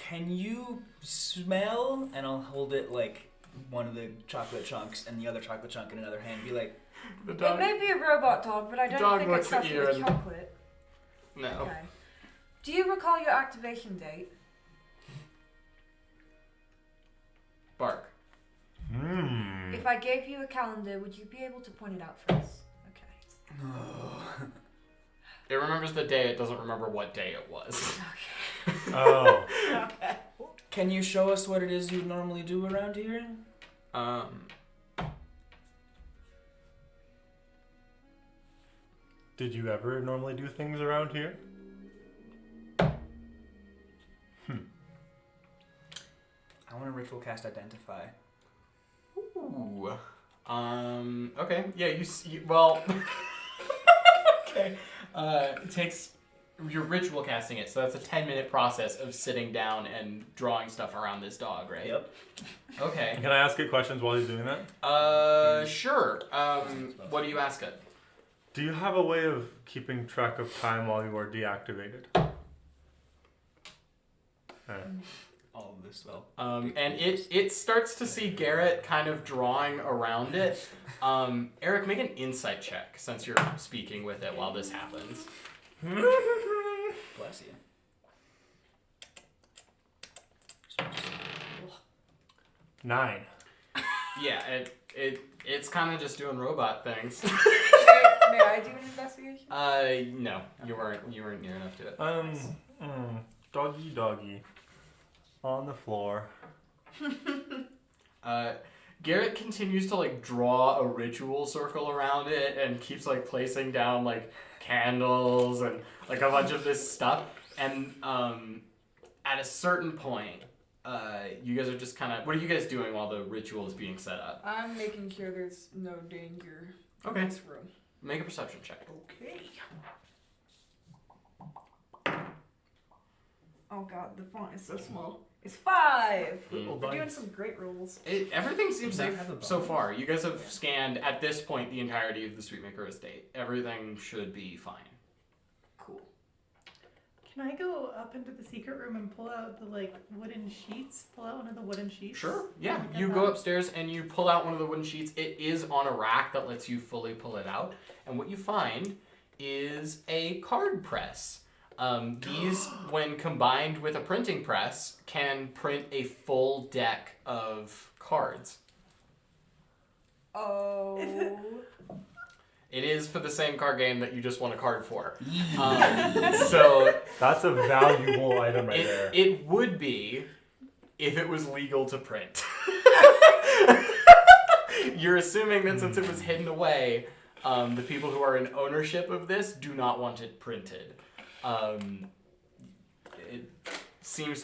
can you smell? And I'll hold it like one of the chocolate chunks and the other chocolate chunk in another hand. Be like, The It dog. may be a robot dog, but I don't Dog think looks it's at stuffed you with and- chocolate. No. Okay. Do you recall your activation date? Bark. Hmm. If I gave you a calendar, would you be able to point it out for us? Okay. It remembers the day. It doesn't remember what day it was. Oh. Okay. can you show us what it is you normally do around here? Did you ever normally do things around here? I want to ritual cast Identify. Ooh. Okay. Yeah. You see. Well. Okay. It takes. You're ritual casting it, so that's a 10-minute process of sitting down and drawing stuff around this dog, right? Yep. Okay. Can I ask it questions while he's doing that? Sure. What do you ask it? Do you have a way of keeping track of time while you are deactivated? All of this spell. And it starts to see Garrett kind of drawing around it. Eric, make an insight check since you're speaking with it while this happens. Bless you. 9. Yeah, it's kind of just doing robot things. May I do an investigation? No, you weren't near enough to it. Doggy on the floor. Garrett continues to like draw a ritual circle around it and keeps like placing down like candles and like a bunch of this stuff. And at a certain point, you guys are just kind of. What are you guys doing while the ritual is being set up? I'm making sure there's no danger Okay. in this room. Make a perception check. Okay. Oh god, the font is so small. It's 5! We're doing some great rolls. Everything seems Does that safe have a so button? far. You guys have scanned, at this point, the entirety of the Sweetmaker estate. Everything should be fine. Cool. Can I go up into the secret room and pull out the like wooden sheets? Pull out one of the wooden sheets? Sure, yeah. Look at You that. go upstairs and you pull out one of the wooden sheets. It is on a rack that lets you fully pull it out. And what you find is a card press. These, when combined with a printing press, can print a full deck of cards. Oh. It is for the same card game that you just won a card for. So That's a valuable item right there. it would be if it was legal to print. You're assuming that since it was hidden away, the people who are in ownership of this do not want it printed. It seems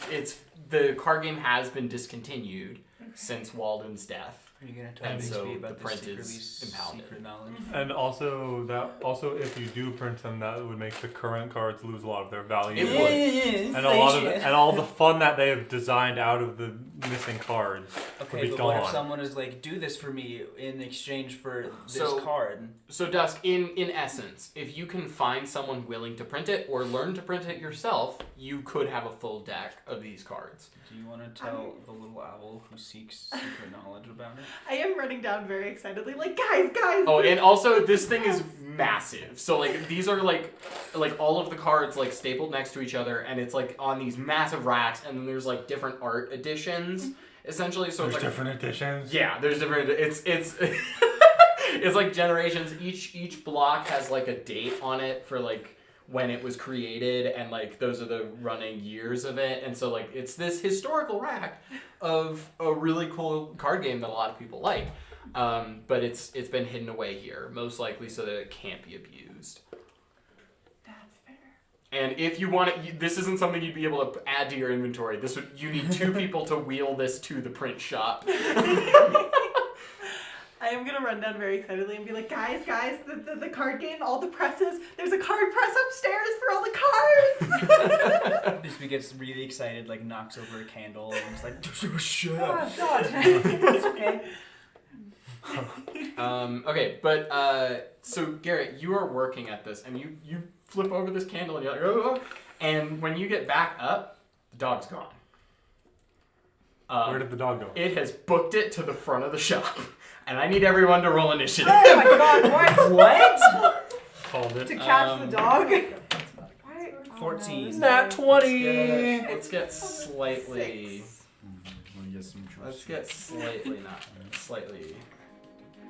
the card game has been discontinued since Walden's death. Are you gonna tell And me so about the print secretly is impounded. secret knowledge? And also if you do print them, that would make the current cards lose a lot of their value. It would. And a lot of and all the fun that they have designed out of the missing cards would Okay, be but gone. what if someone is like, do this for me in exchange for this So- card? So Dusk, in essence, if you can find someone willing to print it or learn to print it yourself, you could have a full deck of these cards. Do you want to tell the little owl who seeks secret knowledge about it? I am running down very excitedly, like, guys! Oh, and also this thing is massive. So like these are like all of the cards like stapled next to each other, and it's like on these massive racks, and then there's like different art editions, essentially. So There's it's like different editions. yeah, there's different. It's it's like generations. Each block has like a date on it for like when it was created, and like those are the running years of it, and so like it's this historical rack of a really cool card game that a lot of people like, but it's been hidden away here, most likely so that it can't be abused. That's fair. And if you want it, this isn't something you'd be able to add to your inventory. You need 2 people to wheel this to the print shop. I am gonna run down very excitedly and be like, guys, the card game, all the presses, there's a card press upstairs for all the cards! Bisbee gets really excited, like knocks over a candle, and is like, shut Oh up. god. It's okay. Okay, but so Garrett, you are working at this, and you flip over this candle, and you're like, oh, and when you get back up, the dog's gone. Where did the dog go? It has booked it to the front of the shop, and I need everyone to roll initiative. Oh my god, what? What? Called it. To catch the dog? Why? 14. this Nat is- 20! Let's get slightly. Want to get some juice? Let's get slightly not slightly.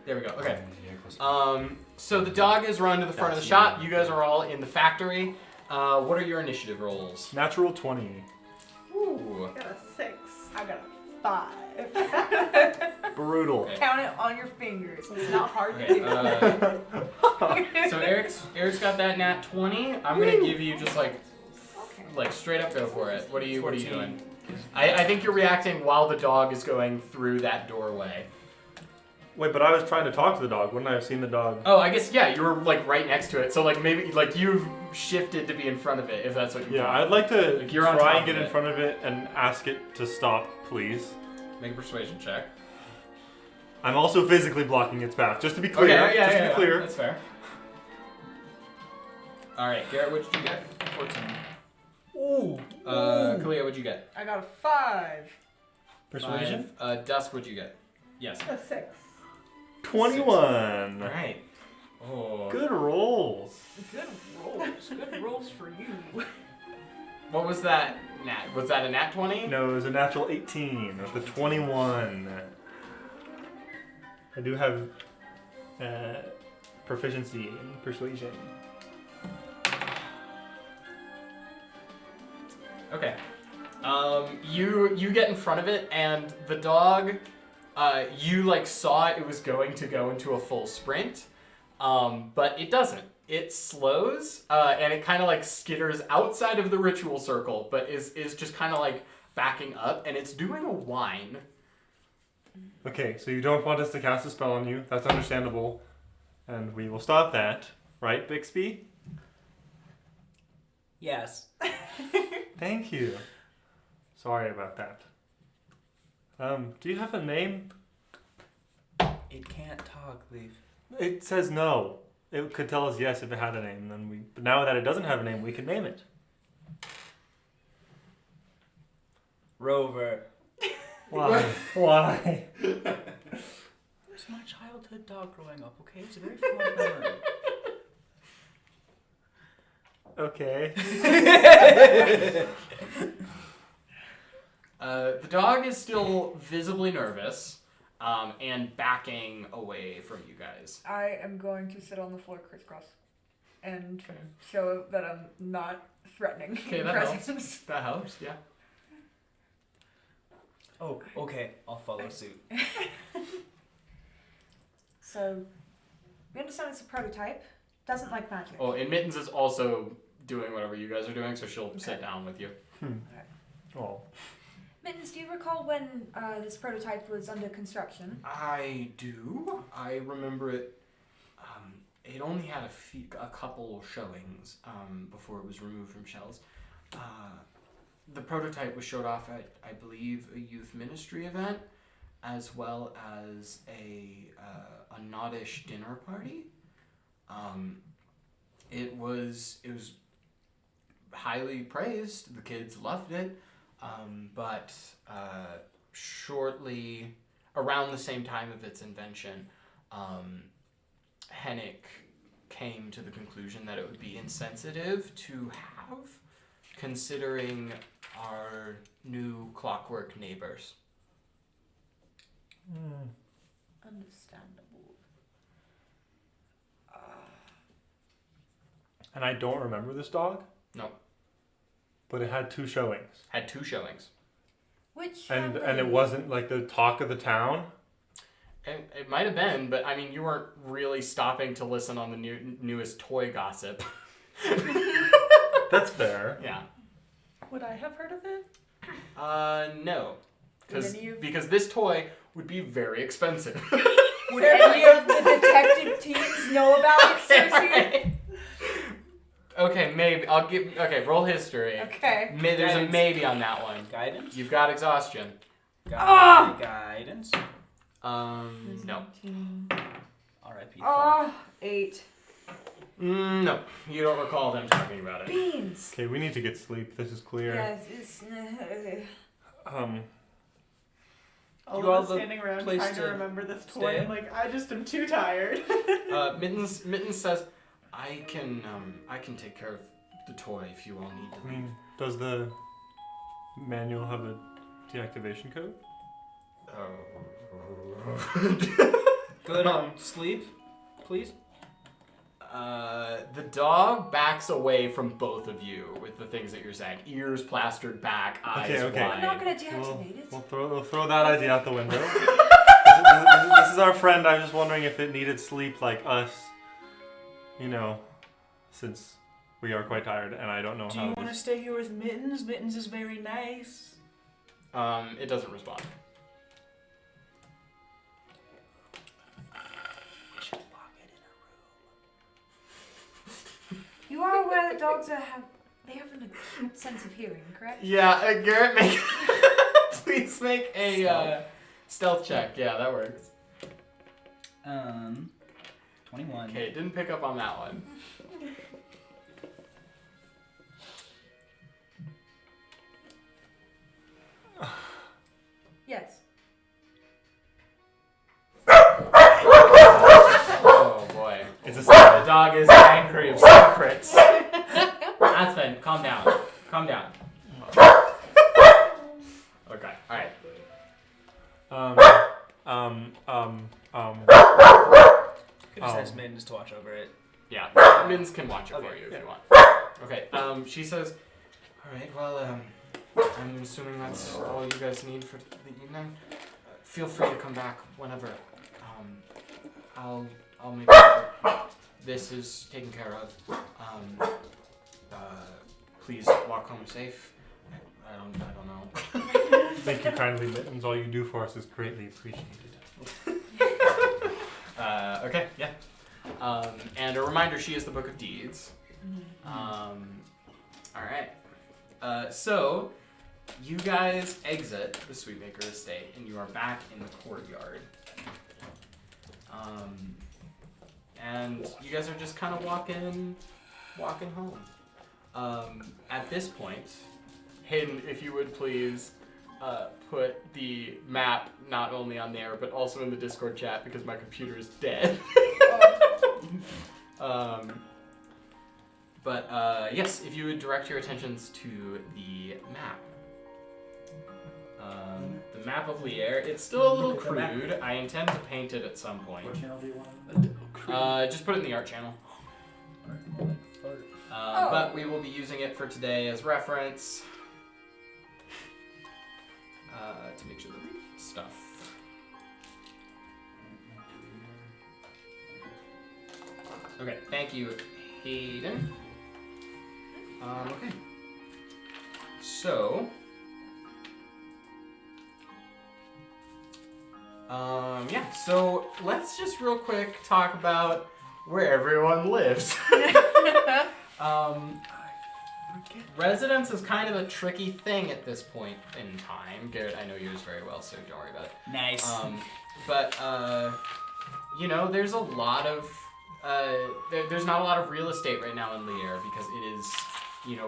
There we go. Okay. Yeah, close. So the dog is run to the front of the shop. You guys are all in the factory. What are your initiative rolls? Natural 20. Ooh. I got a 6. I got a 5. Brutal. Okay. Count it on your fingers. It's not hard to Okay, do. so Eric's got that nat 20. I'm gonna give you just like straight up go for it. What are you 14. doing? I think you're reacting while the dog is going through that doorway. Wait, but I was trying to talk to the dog. Wouldn't I have seen the dog? Oh, I guess yeah, you were like right next to it. So like maybe like you've shifted to be in front of it if that's what you're Yeah, doing. I'd like to Like, you're on try top and get of in it. front of it and ask it to stop, please. Make a persuasion check. I'm also physically blocking its path, just to be clear. Okay, yeah, just to be clear. That's fair. All right, Garrett, what'd you get? 14. Ooh. Kalia, what'd you get? I got a 5. Persuasion? 5. Dusk, what'd you get? Yes. A 6. 21. All right. Oh. Good rolls. Good rolls. Good rolls for you. What was that? Nat? Was that a nat 20? No, it was a natural 18 with the 21. I do have proficiency in persuasion. Okay. You get in front of it, and the dog You like saw it was going to go into a full sprint, but it doesn't. It slows, and it kind of like skitters outside of the ritual circle, but is just kind of like backing up, and it's doing a whine. Okay, so you don't want us to cast a spell on you. That's understandable. And we will stop that. Right, Bixby? Yes. Thank you. Sorry about that. Do you have a name? It can't talk, Leaf. It says no. It could tell us yes if it had a name, but now that it doesn't have a name, we can name it. Rover. Why? Why? It's my childhood dog growing up, okay? It's a very fond memory. Okay. The dog is still visibly nervous, and backing away from you guys. I am going to sit on the floor crisscross and show that I'm not threatening. Okay, that helps. That helps, yeah. Oh, okay. I'll follow suit. So, we understand it's a prototype. Doesn't like magic. Oh, and Mittens is also doing whatever you guys are doing, so she'll sit down with you. Oh. Mittens, do you recall when this prototype was under construction? I do. I remember it. It only had a couple showings before it was removed from shelves. The prototype was showed off at, I believe, a youth ministry event, as well as a Noddish dinner party. It was highly praised. The kids loved it. But shortly around the same time of its invention, Hennick came to the conclusion that it would be insensitive to have, considering our new clockwork neighbors. Understandable. And I don't remember this dog? No. But it had 2 showings. Had 2 showings. Which And it wasn't like the talk of the town? It might have been, but I mean, you weren't really stopping to listen on the newest toy gossip. That's fair. Yeah. Would I have heard of it? No. Would any of- Because this toy would be very expensive. Would any of the detective teams know about it, Cersei? Okay, maybe. Okay, roll history. Okay. There's a Guidance. maybe on that one. Guidance? You've got exhaustion. Guidance? No. R.I.P. Oh, 8. No, you don't recall them talking about it. Beans. Okay, we need to get sleep. This is clear. Yes, it's... All You of all us the standing around place trying to to remember this toy. stay? I'm like, I just am too tired. Mittens says, I can take care of the toy if you all need to I leave. mean, does the manual have a deactivation code? Good. Sleep, please. The dog backs away from both of you with the things that you're saying. Ears plastered back, eyes Okay. I'm not wide. going to deactivate it. We'll throw that idea out the window. This is our friend. I was just wondering if it needed sleep like us. You know, since we are quite tired, and I don't know Do how. you want to stay here with Mittens? Mittens is very nice. It doesn't respond. We should lock it in a room. You are aware that dogs have an acute sense of hearing, correct? Yeah, Garrett, please make a stealth check. Yeah, that works. 21. Okay, didn't pick up on that one. Yes. Oh boy. It's a The dog is angry of secrets. Aspen, calm down. Calm down. Okay, alright. Could just ask Mittens to watch over it. Yeah, Mins can watch it for you if you want. Okay, she says, alright, well, I'm assuming that's all you guys need for the evening. feel free to come back whenever. I'll make sure this is taken care of. Please walk home safe. I don't know. Thank you kindly, Mittens. All you do for us is greatly appreciated. Okay, yeah. And a reminder, she is the Book of Deeds. Alright. So, you guys exit the Sweetmaker estate, and you are back in the courtyard. And you guys are just kind of walking home. At this point, Hayden, if you would please put the map not only on there, but also in the Discord chat because my computer is dead. Yes, if you would direct your attentions to the map. The map of Lier. It's still a little crude. I intend to paint it at some point. What channel do you want? Just put it in the art channel. But we will be using it for today as reference to make sure the stuff. Okay, thank you, Hayden. Okay. So, yeah, so let's just real quick talk about where everyone lives. Residence is kind of a tricky thing at this point in time. Garrett, I know yours very well, so don't worry about it. Nice. There's a lot of there's not a lot of real estate right now in Lier because it is,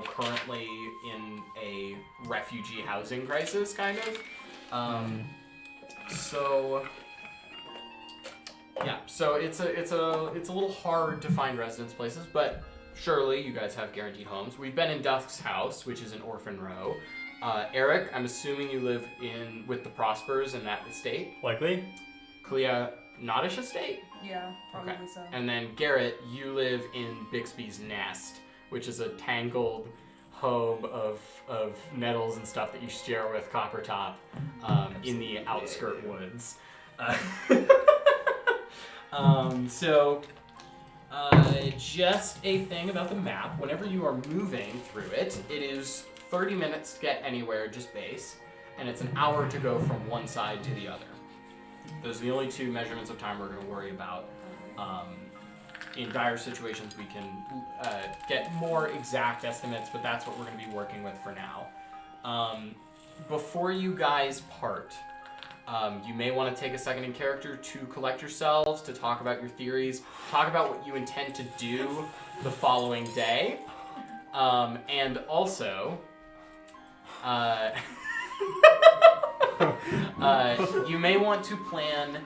currently in a refugee housing crisis, kind of. So it's a little hard to find residence places, but surely you guys have guaranteed homes. We've been in Dusk's house, which is in Orphan Row. Eric, I'm assuming you live with the Prospers in that estate. Likely. Clea, Nottish estate? Yeah, probably Okay. so. And then Garrett, you live in Bixby's Nest, which is a tangled home of nettles and stuff that you share with Coppertop in the outskirt woods. Just a thing about the map. Whenever you are moving through it, it is 30 minutes to get anywhere, just base, and it's an hour to go from one side to the other. Those are the only two measurements of time we're going to worry about. In dire situations, we can get more exact estimates, but that's what we're going to be working with for now. Before you guys part, you may want to take a second in character to collect yourselves, to talk about your theories, talk about what you intend to do the following day, and also, you may want to plan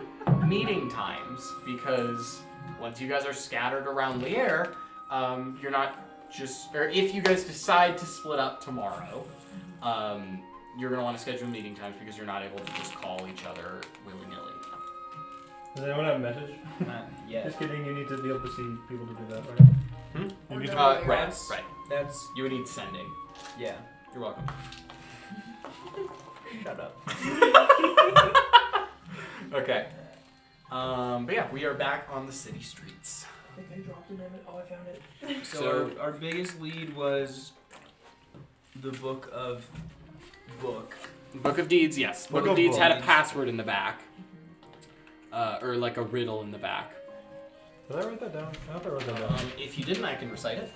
meeting times, because once you guys are scattered around Lier, you're not just, or if you guys decide to split up tomorrow, you're going to want to schedule meeting times because you're not able to just call each other willy-nilly. Does anyone have a message? Yeah. Just kidding, you need to be able to see people to do that, right? You need to Right. That's You would need sending. yeah. You're welcome. Shut up. Okay. But yeah, we are back on the city streets. I think I dropped a minute. Oh, I found it. So our biggest lead was the Book of Book of Deeds, yes. Book of Deeds had a password in the back. Or like a riddle in the back. Did I write that down? I hope I wrote that down. If you didn't, I can recite it.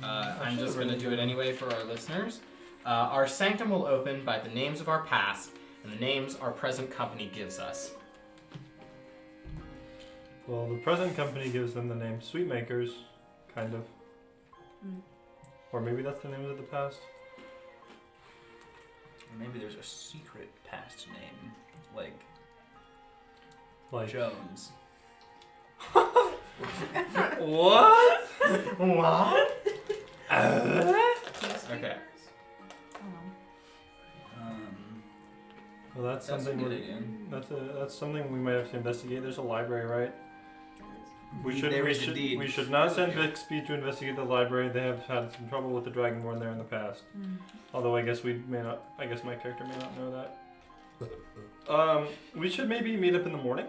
I'm just going to do it anyway for our listeners. Our sanctum will open by the names of our past and the names our present company gives us. Well, the present company gives them the name Sweetmakers, kind of. Or maybe that's the names of the past. Or maybe there's a secret past name, like Like Jones. What? What? Okay. well, that's That's a something. good idea. That's something we might have to investigate. There's a library, right? There is indeed. We should not send Bixby to investigate the library. They have had some trouble with the Dragonborn there in the past. Although I guess we may not. I guess my character may not know that. We should maybe meet up in the morning.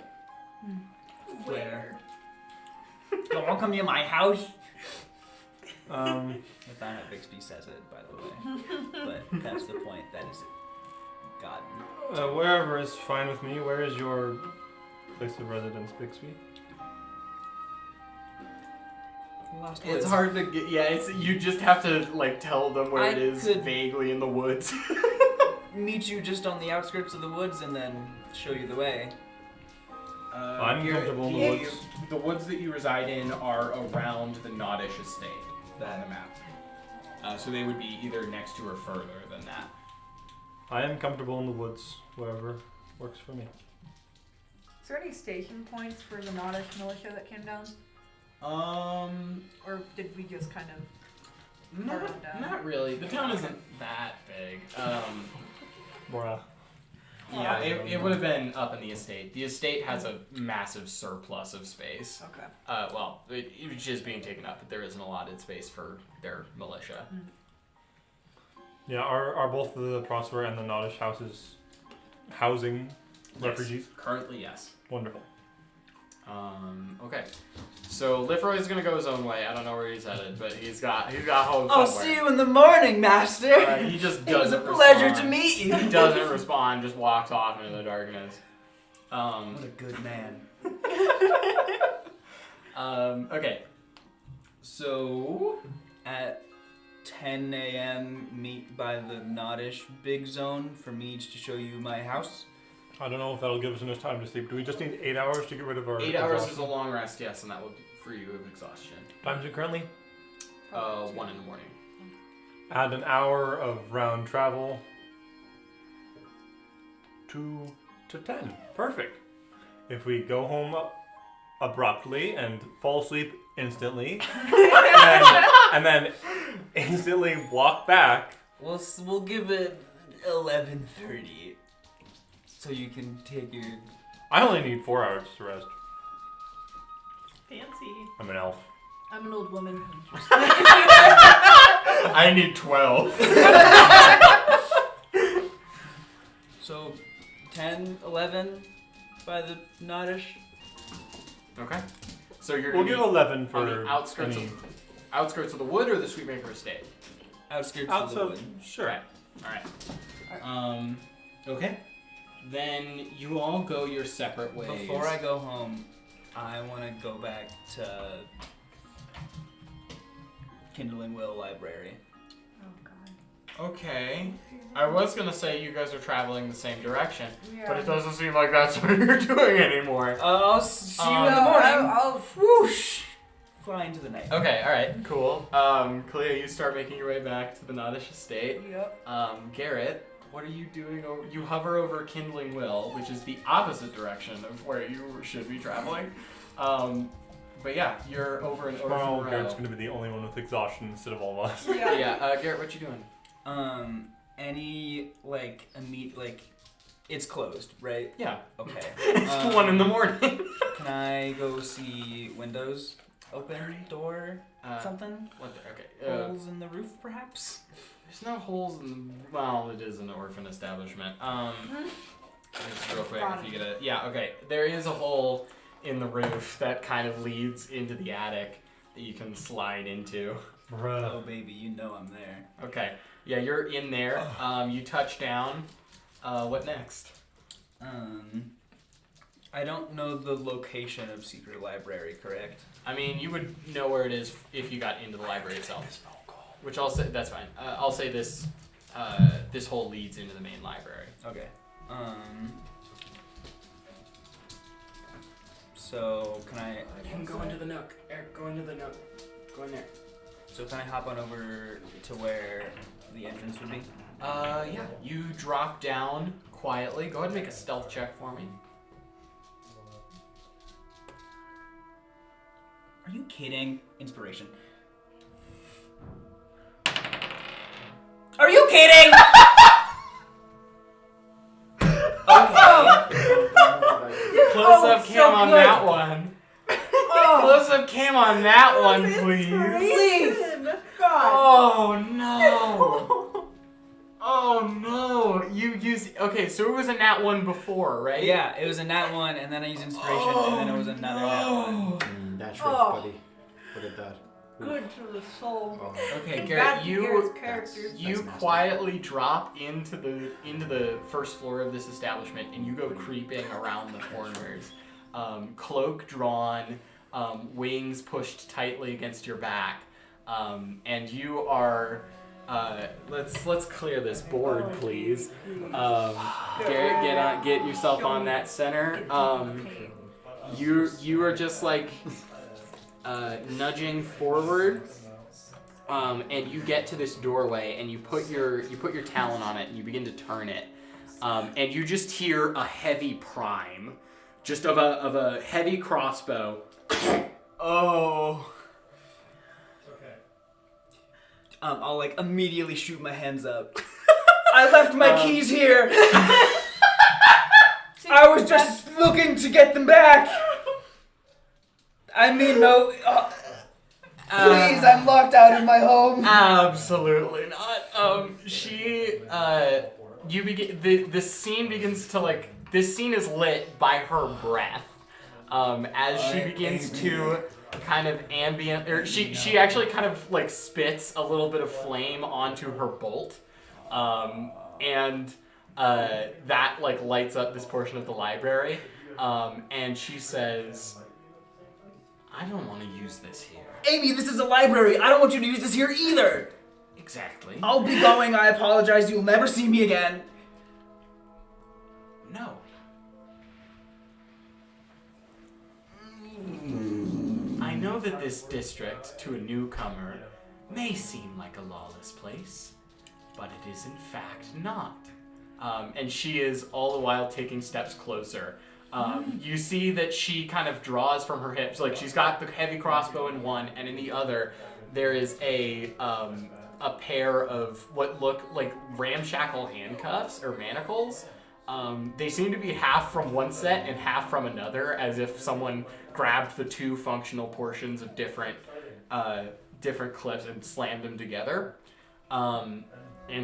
Where? Don't want to come near my house. Um, That's not how Bixby says it, by the way. But that's the point. That is gotten. wherever is fine with me. Where is your place of residence, Bixby? Lost It's woods. hard to get. Yeah, it's you just have to like tell them where I it is could- vaguely in the woods. Meet you just on the outskirts of the woods and then show you the way. I'm Garrett, comfortable in the he- woods. The woods that you reside in are around the Nodish estate on the map. So they would be either next to or further than that. I am comfortable in the woods, wherever works for me. Is there any station points for the Nodish militia that came down? Or did we just kind of Not, Burn down. not really. The town isn't that big. Bruh. Yeah, it would have been up in the estate. The estate has a massive surplus of space. Okay. Well, it is being taken up, but there isn't allotted space for their militia. Yeah, are both the Prosper and the Nodish houses housing refugees? Yes. Currently, yes. Wonderful. Okay. So Lifroy is gonna go his own way. I don't know where he's headed, but he's got home I'll somewhere. see you in the morning, master. He just It was a doesn't pleasure respond. to meet you. He doesn't respond. Just walks off into the darkness. What a good man. Okay. So At 10 a.m., meet by the Nodish Big Zone for me to show you my house. I don't know if that'll give us enough time to sleep. Do we just need 8 hours to get rid of our 8 hours is a exhaustion? long rest, yes, and that will free you of exhaustion. Time is it currently? 1 in the morning. Add an hour of round travel. 2 to 10. Perfect. If we go home abruptly and fall asleep instantly, and then instantly walk back. We'll give it 11:30, so you can take your. I only need 4 hours to rest. Fancy. I'm an elf. I'm an old woman. I need 12. So 10, 11 by the Nodish. Okay. So you're We'll gonna give be 11 for on the outskirts any... of the wood or the Sweetmaker estate. Outskirts of the Outside, wood. sure. Right. All right. Okay. Then you all go your separate ways. Before I go home, I want to go back to Kindling Will Library. Oh god. Okay. I was gonna say you guys are traveling the same direction, Yeah. but it doesn't seem like that's what you're doing anymore. I'll see you in No, the morning. I'll Whoosh! Fly into the night. Okay, alright, cool. Clea, you start making your way back to the Nodish estate. Yep. Garrett, what are you doing? You hover over Kindling Will, which is the opposite direction of where you should be traveling. But yeah, you're over and over Tomorrow, from Garrett's going to be the only one with exhaustion instead of all of us. Yeah, Garrett, what you doing? Any it's closed, right? Yeah. Okay. It's 1 in the morning. Can I go see windows open, door, something? Okay. Holes in the roof, perhaps? There's no holes in. Well, it is an orphan establishment. Just real quick, if you get a. Yeah. Okay. There is a hole in the roof that kind of leads into the attic that you can slide into. Bruh. Oh, baby, you know I'm there. Okay. Yeah, you're in there. You touch down. What next? I don't know the location of Secret Library, correct? I mean, you would know where it is if you got into the library itself. Which I'll say that's fine. I'll say this. This hole leads into the main library. Okay. So can I? You can go into the nook. Eric, go into the nook. Go in there. So can I hop on over to where the entrance would be? Yeah. You drop down quietly. Go ahead and make a stealth check for me. Are you kidding? Inspiration. Are you kidding? Okay. Close up so cam on good. that one. Close up cam on that one, please. Please. God. Oh no. Oh Oh no! You used okay, so it was a nat 1 before, right? Yeah, it was a nat 1, and then I used inspiration, and then it was another nat 1. That's Oh. rough, buddy. Look at that. Good to the soul. Oh. Okay, Bad Garrett, to you Garrett's characters. you That's nasty. quietly drop into the first floor of this establishment, and you go creeping around the corners, cloak drawn, wings pushed tightly against your back, and you are. Let's clear this board, please. Garrett, get yourself on that center. You are just like nudging forward, and you get to this doorway, and you put your talon on it, and you begin to turn it, and you just hear a heavy prime, just of a heavy crossbow. Oh. I'll like immediately shoot my hands up. I left my keys here. I was just looking to get them back. I mean, no. Please, I'm locked out of my home. Absolutely not. You begin the scene begins to like. This scene is lit by her breath, as she begins to kind of ambient, or she actually kind of like spits a little bit of flame onto her bolt, and that like lights up this portion of the library, and she says, "I don't want to use this here." Amy, this is a library. I don't want you to use this here either. Exactly. I'll be going. I apologize. You'll never see me again. No. I know that this district, to a newcomer, may seem like a lawless place, but it is in fact not. And she is all the while taking steps closer. You see that she kind of draws from her hips, like she's got the heavy crossbow in one, and in the other there is a pair of what look like ramshackle handcuffs or manacles. They seem to be half from one set and half from another, as if someone grabbed the two functional portions of different clips and slammed them together. And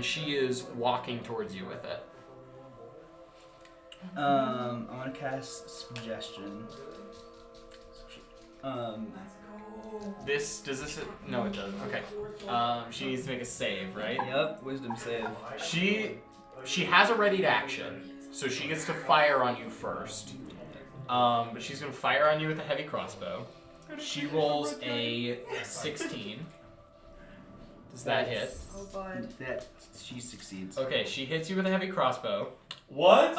she is walking towards you with it. I want to cast suggestion. No, it doesn't. Okay. She needs to make a save, right? Yep, wisdom save. She has a readied action, so she gets to fire on you first. But she's gonna fire on you with a heavy crossbow. She rolls a 16. Does that hit? Oh, bud. That she succeeds. Okay, she hits you with a heavy crossbow. What?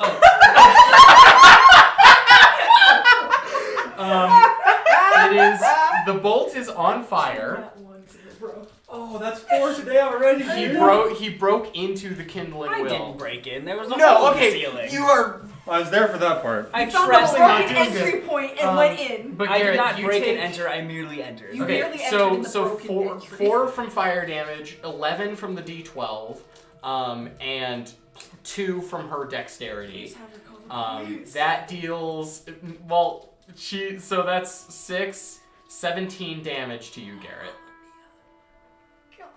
It is the bolt is on fire. Oh, that's 4 today already. He broke into the kindling I will. didn't break in. There was a hole No, in the okay, ceiling. you are. I was there for that part. I Found trust a not broken doing entry good. point and went in. But I did Garrett, not you break take, and enter. I merely entered. You Okay, barely entered in the so broken entry. 4 from fire damage, 11 from the D12, and 2 from her dexterity. Just have her call the police. That deals so that's 6, 17 damage to you, Garrett. God.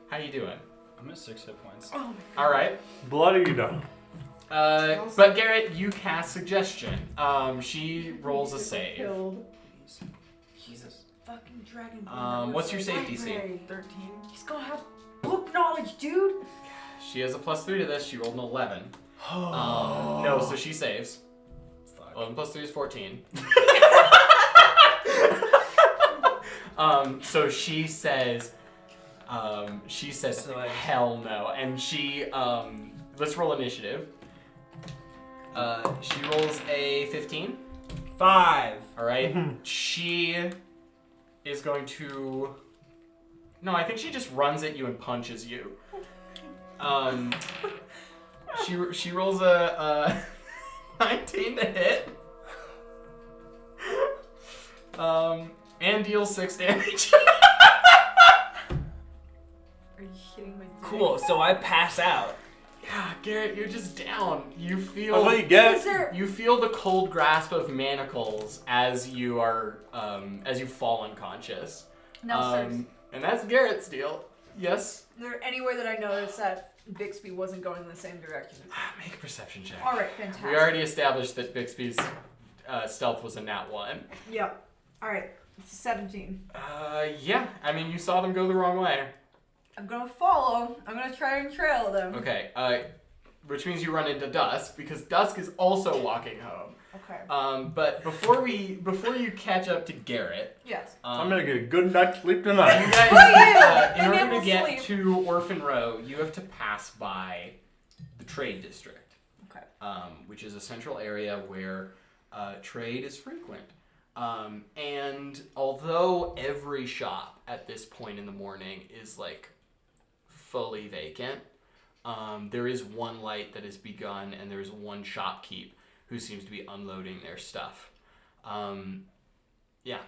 How you doing? I'm at 6 hit points. Oh my God. All right. Bloody dumb. But Garrett, you cast suggestion. She rolls a save. Killed. Jesus. Fucking dragon. What's your save DC? 13. He's gonna have book knowledge, dude. She has a +3 to this. She rolled an 11. No, so she saves. 11 + 3 is 14. So she says, hell no. And she, let's roll initiative. She rolls a 15. 5. All right. She is going to. No, I think she just runs at you and punches you. She rolls a 19 to hit. And deals 6 damage. Are you kidding me? Cool. So I pass out. Yeah, Garrett, you're just down. You That's feel. what you get. Is there? You feel the cold grasp of manacles as you are, as you fall unconscious. No, sirs. And that's Garrett's deal. Yes? Is there anywhere that I noticed that Bixby wasn't going in the same direction? Make a perception check. Alright, fantastic. We already established that Bixby's stealth was a nat 1. Yep. Alright, it's 17. Yeah. I mean, you saw them go the wrong way. I'm gonna follow. I'm gonna try and trail them. Okay. Which means you run into Dusk, because Dusk is also walking home. Okay. But before you catch up to Garrett, Yes. I'm gonna get a good night's sleep you tonight. guys, in Maybe I order will to get sleep. to Orphan Row, you have to pass by the trade district. Okay. Which is a central area where trade is frequent. And although every shop at this point in the morning is like fully vacant, there is one light that has begun, and there is one shopkeep who seems to be unloading their stuff. Yeah.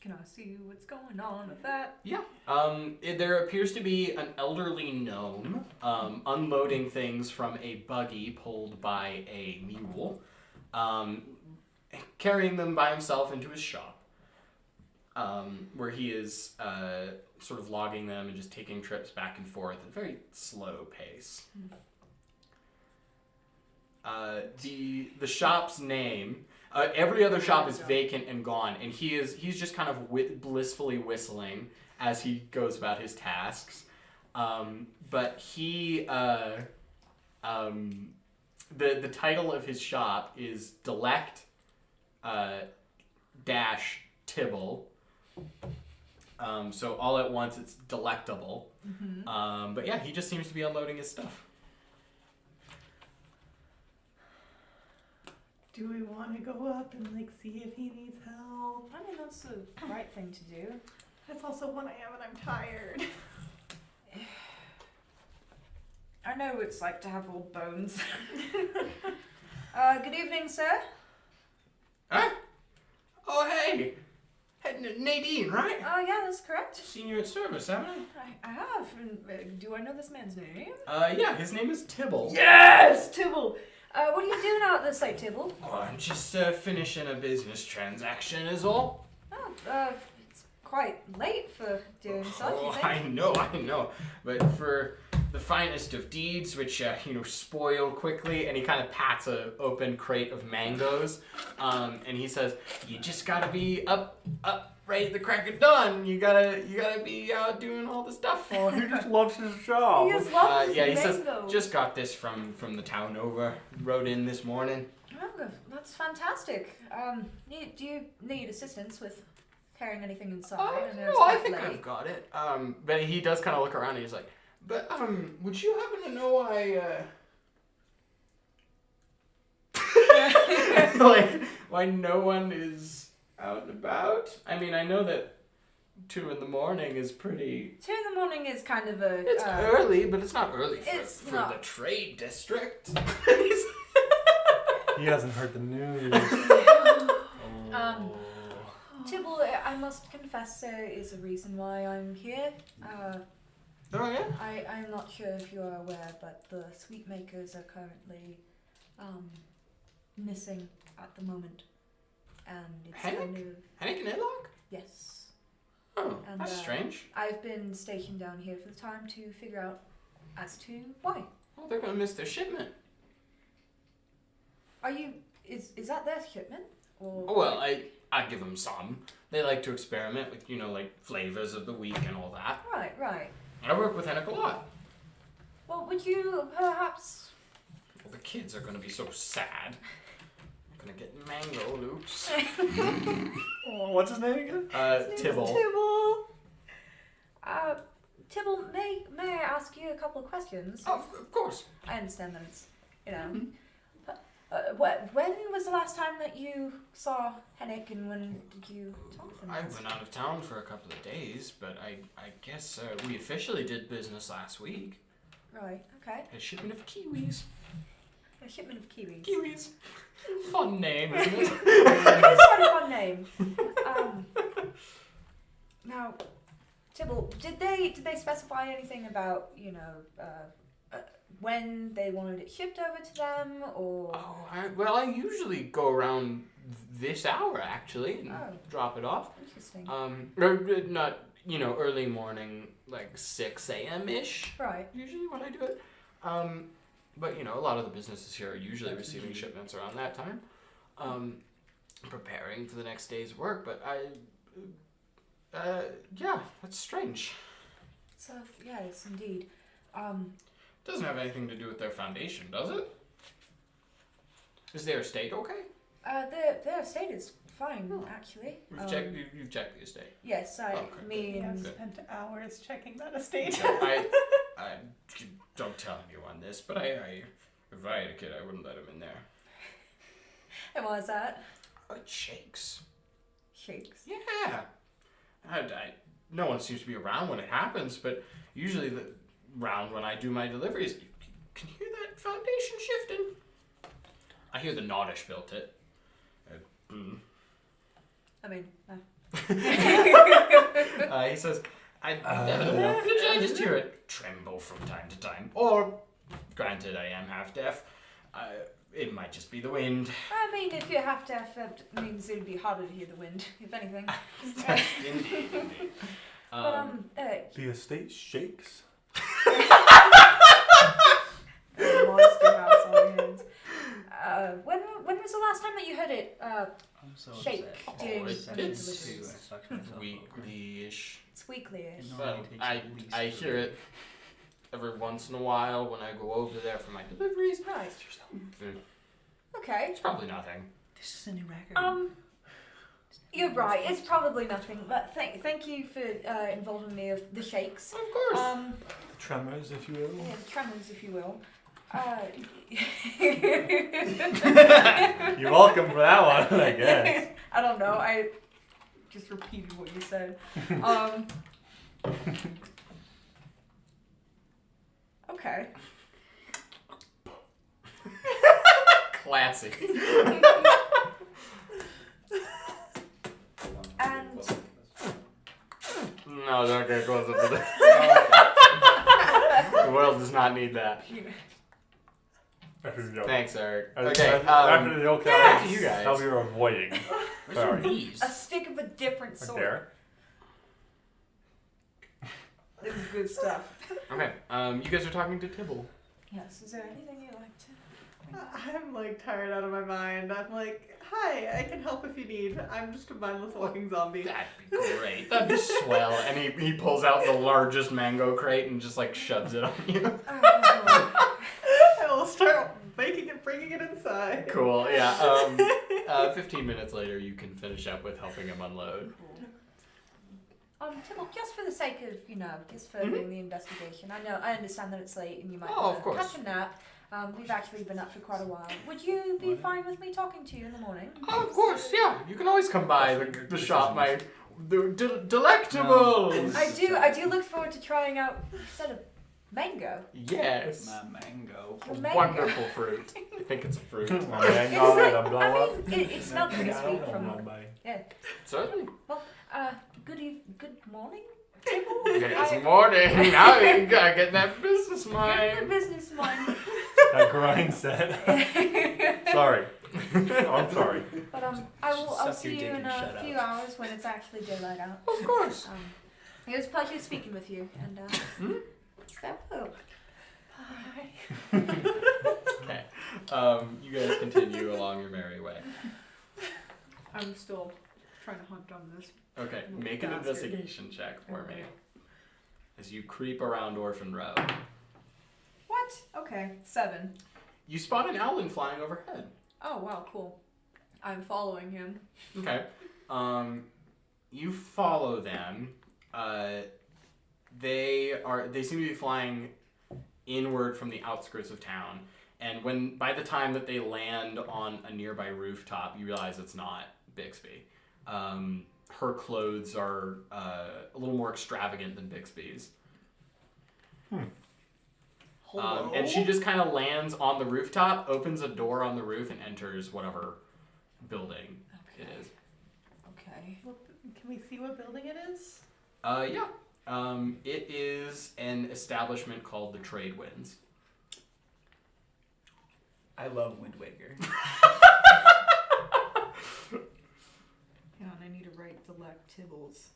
Can I see what's going on with that? Yeah. There appears to be an elderly gnome unloading things from a buggy pulled by a mule, carrying them by himself into his shop, where he is sort of logging them and just taking trips back and forth at a very slow pace. The shop's name. Every other shop is vacant and gone, and he's just kind of blissfully whistling as he goes about his tasks. But he the title of his shop is Delect dash Tibble. So all at once it's delectable. Mm-hmm. But yeah, he just seems to be unloading his stuff. Do we want to go up and like see if he needs help? I mean, that's the right thing to do. It's also 1 a.m. and I'm tired. I know what it's like to have old bones. Good evening, sir. Huh? Oh, hey! Nadine, right? Oh, yeah, that's correct. Seen you at service, haven't I have. And, do I know this man's name? I? Yeah, his name is Tibble. Yes, Tibble. What are you doing out at the site, Tibble? Oh, I'm just finishing a business transaction is all. Oh, it's quite late for doing such, you Oh, think? I know. But for the finest of deeds, which, spoil quickly, and he kind of pats a open crate of mangoes, and he says, you just gotta be up, right at the crack of dawn. You gotta be out doing all the stuff. Oh, he just loves his job. He just loves Yeah, he mangoes. says, just got this from the town over. Rode in this morning. Oh, that's fantastic. Do you need assistance with carrying anything inside? know No, it's I quite think late. I've got it. But he does kind of look around and he's like, but, would you happen to know like, why no one is out and about? I mean, I know that 2 a.m. is pretty... 2 a.m. is kind of a... It's early, but it's not early It's for not. the trade district. He hasn't heard the news. Tibble, I must confess there is a reason why I'm here. Oh, yeah? I'm not sure if you are aware, but the Sweetmakers are currently missing at the moment. And it's Hennick? kind of... Hennick and Edlock? Yes. Oh, And, that's strange. I've been stationed down here for the time to figure out as to why. Well, they're gonna miss their shipment. Are you... Is that their shipment? Or Well, I give them some. They like to experiment with, like flavors of the week and all that. Right. I work with Hennick a lot. Well, would you perhaps... Well, the kids are gonna be so sad. They're gonna get mango loops. Oh, what's his name again? Tibble. Tibble. Tibble, may I ask you a couple of questions? Oh, of course. I understand that it's, when was the last time that you saw Hennick, and when did you talk to him? I went out of town for a couple of days, but I guess we officially did business last week. Right, okay. A shipment of kiwis. A shipment of kiwis. Kiwis. Fun name, isn't it? It is quite a fun name. Now, Tibble, did they specify anything about, when they wanted it shipped over to them, or? Oh, I usually go around this hour actually and Oh. drop it off. Interesting. Or not, early morning, like 6 a.m. ish. Right. Usually when I do it. But a lot of the businesses here are usually receiving shipments around that time. Preparing for the next day's work, but yeah, that's strange. So yes, indeed. Doesn't have anything to do with their foundation, does it? Is their estate okay? Their estate is fine, actually. You've checked the estate. Yes, me I've and spent hours checking that estate. I don't tell anyone this, but if I had a kid, I wouldn't let him in there. and what is that? It shakes. Shakes. Yeah. No one seems to be around when it happens, but usually around when I do my deliveries, you can hear that foundation shifting. I hear the Noddish built it. I mean, He says, I don't know. I just hear it tremble from time to time. Or, granted, I am half deaf. It might just be the wind. I mean, if you're half deaf, that means it would be harder to hear the wind, if anything. Indeed. The estate shakes. Monster house on your hands. When was the last time that you heard it I'm so shake upset. during it's deliveries? weekly-ish. It's weekly-ish. Well, I hear it every once in a while when I go over there for my deliveries. Right. Okay. It's probably nothing. This is a new record. You're right. It's probably nothing. But thank you for involving me of the shakes. Of course. Tremors, if you will. Yeah, tremors, if you will. You're welcome for that one, I guess. I don't know. I just repeated what you said. Okay. Classic. And No, don't get closer to that. The world does not need that. After the joke. Thanks, Eric. After Okay, the joke, back to you guys. How we were avoiding. Where's your Sorry. knees? a stick of a different Right sort. there. This is good stuff. Okay, you guys are talking to Tibble. Yes. Is there anything you'd like to? I'm like tired out of my mind. I'm like, hi, I can help if you need. I'm just a mindless walking zombie. That'd be great. That'd be swell. And he pulls out the largest mango crate and just like shoves it on you. I will start making it, bringing it inside. Cool. Yeah. 15 minutes later, you can finish up with helping him unload. Tibble, just for the sake of, just furthering the investigation. I understand that it's late and you might Oh, want of to course. catch a nap. We've actually been up for quite a while. Would you be fine with me talking to you in the morning? Oh, of course. Yeah. You can always come by the shop. Delectables. I do look forward to trying out instead of mango. Yes. My mango. A Mango. wonderful fruit. I think it's a fruit. My man got it, I blow up. It smelled pretty Yeah, I sweet don't from. know, buddy. Yeah. Certainly. Good morning. It's morning. Now you gotta get that business Good mind. business mind. That grind set. Sorry. I'm sorry. But I'll Suck see your you dick in and a shut few up. hours when it's actually daylight out. Of course. It was a pleasure speaking with you, and farewell. Bye. Okay. You guys continue along your merry way. I'm still trying to hunt down this. Okay. Make an Bastard. investigation check for me as you creep around Orphan Road. What? Okay, 7. You spot an owlin flying overhead. Oh wow, cool. I'm following him. Okay. You follow them. They seem to be flying inward from the outskirts of town. And by the time that they land on a nearby rooftop, you realize it's not Bixby. Her clothes are a little more extravagant than Bixby's. And she just kind of lands on the rooftop, opens a door on the roof, and enters whatever building it is. Okay. Well, can we see what building it is? Yeah. It is an establishment called the Trade Winds. I love Wind Waker. Hang on, I need to write Delectables.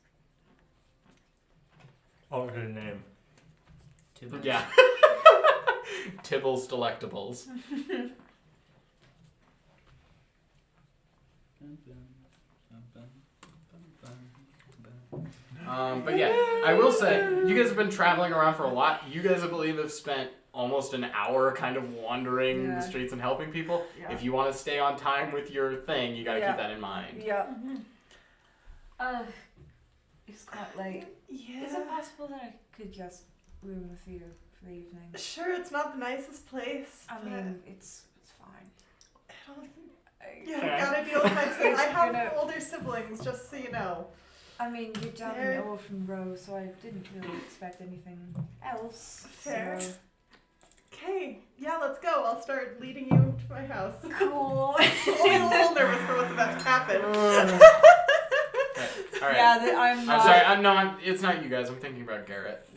Oh, her name. Yeah. Tibble's Delectables. But yeah, I will say, you guys have been traveling around for a lot. You guys, I believe, have spent almost an hour kind of wandering the streets and helping people. Yeah. If you want to stay on time with your thing, you gotta keep that in mind. Yeah. It's quite late. Yeah. Is it possible that I could just room with you for the evening? Sure, it's not the nicest place. I mean, it's fine. Yeah, I gotta deal with my siblings. I have older siblings, just so you know. I mean, you're down in the orphan row, so I didn't really expect anything else. Fair. So. Okay, yeah, let's go. I'll start leading you to my house. Cool. I'm a little nervous for what's about to happen. All right. Yeah, I'm not. I'm sorry. I'm not. It's not you guys. I'm thinking about Garrett.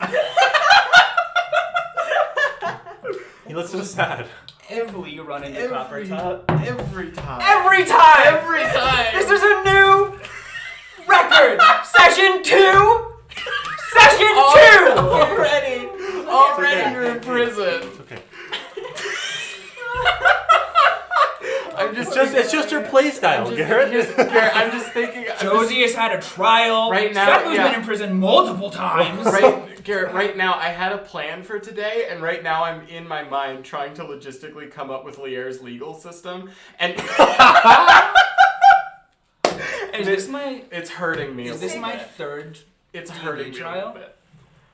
He looks so sad. Heavily run into Copper Top. Every time. Every time! Every time. This is a new record! Session 2! Session 2! Already okay. you're in prison. It's okay. It's just your play style, Garrett. Garrett, I'm just thinking. Josie has had a trial. Right now, Stephanie's been in prison multiple times. Garrett, right now, I had a plan for today, and right now I'm in my mind trying to logistically come up with Lierre's legal system, and Is this my... It's hurting me. Is a this little my bit. third It's D&D hurting me a trial? little bit.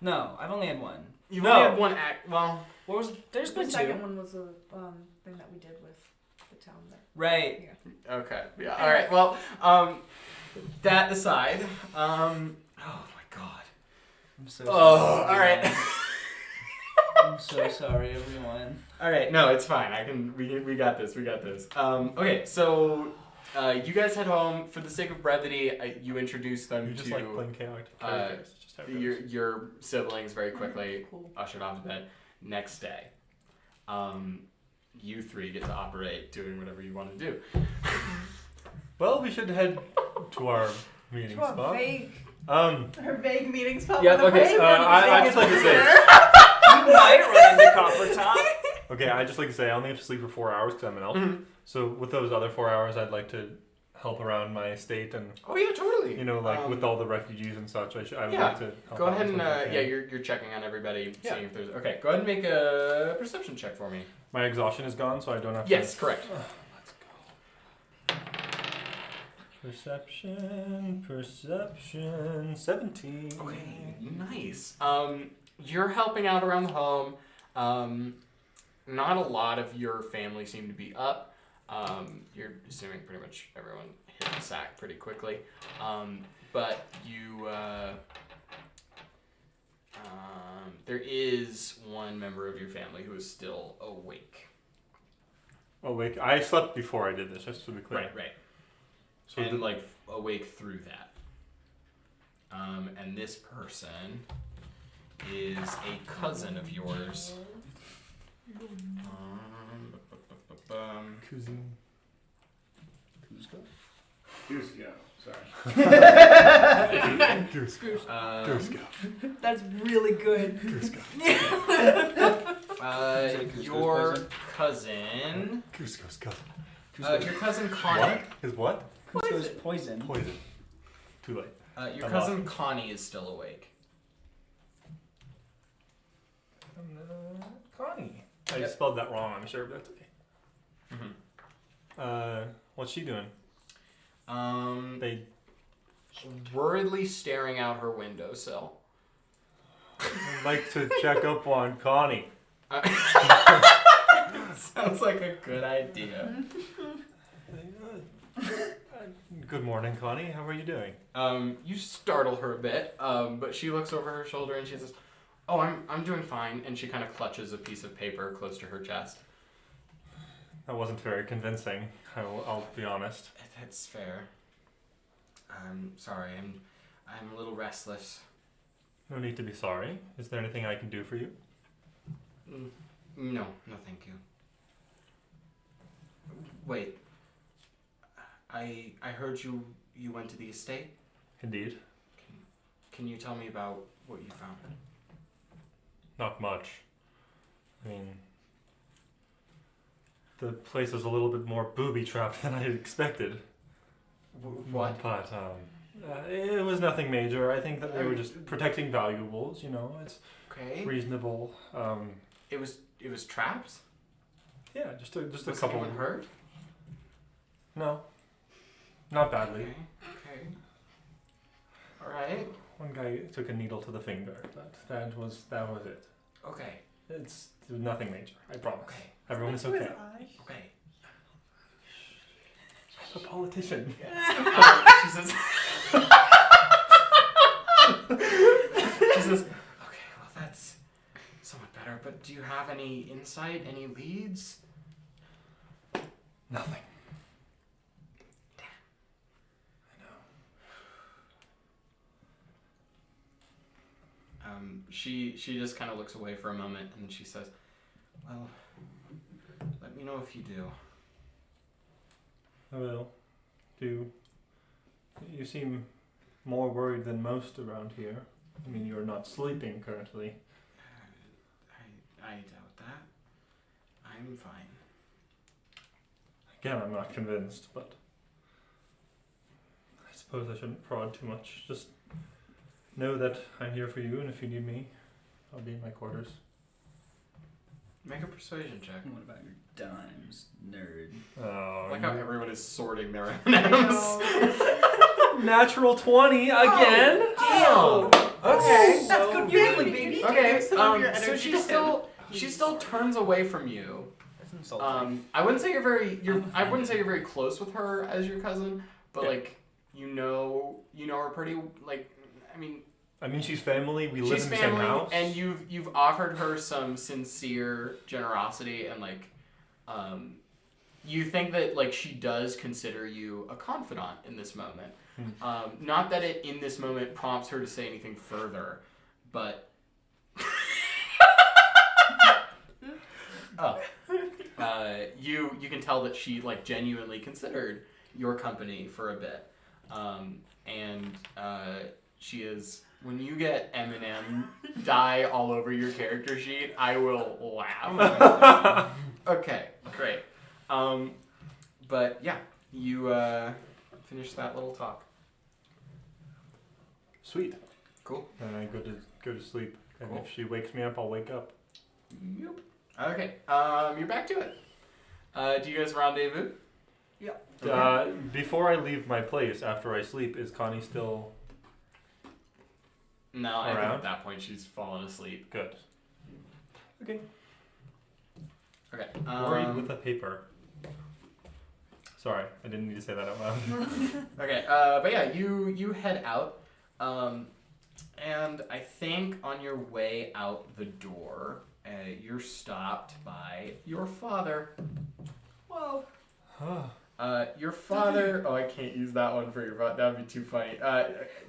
No, I've only had one. You've No. only had one act. Well, What was... There's The been second two. one was a thing that we did with the town there. Right. okay, yeah. All right. Well, that aside, oh my god. I'm so Oh, sorry. all right. I'm so sorry, everyone. All right, no, it's fine. We got this. Okay, so you guys head home. For the sake of brevity, you introduce them You just to like playing chaotic uh, characters. Just how it goes. your siblings very quickly. Cool. Ushered off to bed. Next day, you three get to operate, doing whatever you want to do. Well, we should head to our meeting To a spot. vague. Her vague meeting spot. Yeah, with a okay, vague I just like to say. You might run into Copper Top. Okay, I just like to say I only have to sleep for 4 hours because I'm an elf. Mhm. So with those other 4 hours, I'd like to help around my estate and Oh yeah, totally. with all the refugees and such. I would yeah, like to help Go out ahead as and much as I can. you're checking on everybody, Yeah. seeing if there's okay. Go ahead and make a perception check for me. My exhaustion is gone, so I don't have to. Yes, correct. Let's go. Perception. 17. Okay, nice. You're helping out around the home. Not a lot of your family seem to be up. You're assuming pretty much everyone hit the sack pretty quickly. But you, there is one member of your family who is still awake. Awake. I slept before I did this, just to be clear. Right. So And awake through that. And this person is a cousin of yours. Cousin. Cusco. Sorry. Cusco. That's really good. Cusco. Your cousin. Cusco's cousin. Your cousin Connie. What? His what? Cusco's poison. Poison. Too late. Your I'm cousin Connie is still awake. Connie. I Yep. spelled that wrong, I'm sure, but that's okay. Mm-hmm. What's she doing? They worriedly staring out her windowsill. I'd like to check up on Connie. Sounds like a good idea. Good morning, Connie. How are you doing? You startle her a bit, but she looks over her shoulder and she says, "Oh, I'm doing fine." And she kind of clutches a piece of paper close to her chest. That wasn't very convincing. I'll be honest. That's fair. I'm sorry. I'm a little restless. No need to be sorry. Is there anything I can do for you? No, thank you. Wait. I heard you went to the estate. Indeed. Can you tell me about what you found? Not much. I mean, the place was a little bit more booby-trapped than I had expected. What? But, it was nothing major. I think that they were just protecting valuables, you know, it's Okay. reasonable. It was trapped? Yeah, just a Was couple. anyone hurt? No, not badly. Okay. Alright. One guy took a needle to the finger, but that was it. Okay. It was nothing major, I promise. Okay. Everyone is To his okay. eye. Okay. I'm a politician. She says. She says, okay, well, that's somewhat better, but do you have any insight, any leads? Nothing. She just kind of looks away for a moment, and then she says, well, let me know if you do. I will. You seem more worried than most around here. I mean, you're not sleeping currently. I doubt that. I'm fine. Again, I'm not convinced, but I suppose I shouldn't prod too much. Just know that I'm here for you, and if you need me, I'll be in my quarters. Make a persuasion check. What about your dimes, nerd? Oh, I like how everyone is sorting their I M&Ms. natural 20 again. Damn. Okay. That's good feeling, baby. Okay. Give some of your So energy she to him. still turns away from you. That's insulting. I wouldn't say you're very close with her as your cousin, but Yeah. like you know her pretty like I mean, she's family. We live she's in the family, same house. and you've offered her some sincere generosity, and like you think that like she does consider you a confidant in this moment. Not that it in this moment prompts her to say anything further, but you can tell that she like genuinely considered your company for a bit, and she is. When you get M&M dye all over your character sheet, I will laugh. Okay, great. But yeah, you finish that little talk. Sweet. Cool. And I go to sleep. And Cool. if she wakes me up, I'll wake up. Yep. Okay. You're back to it. Do you guys rendezvous? Okay. Before I leave my place, after I sleep, is Connie still No, I think around? at that point she's fallen asleep. good? Okay. Okay. Worried with the paper. Sorry, I didn't need to say that out loud. Okay. But yeah, you head out, and I think on your way out the door, you're stopped by your father. Whoa. Your father. Oh, I can't use that one for your father. That would be too funny.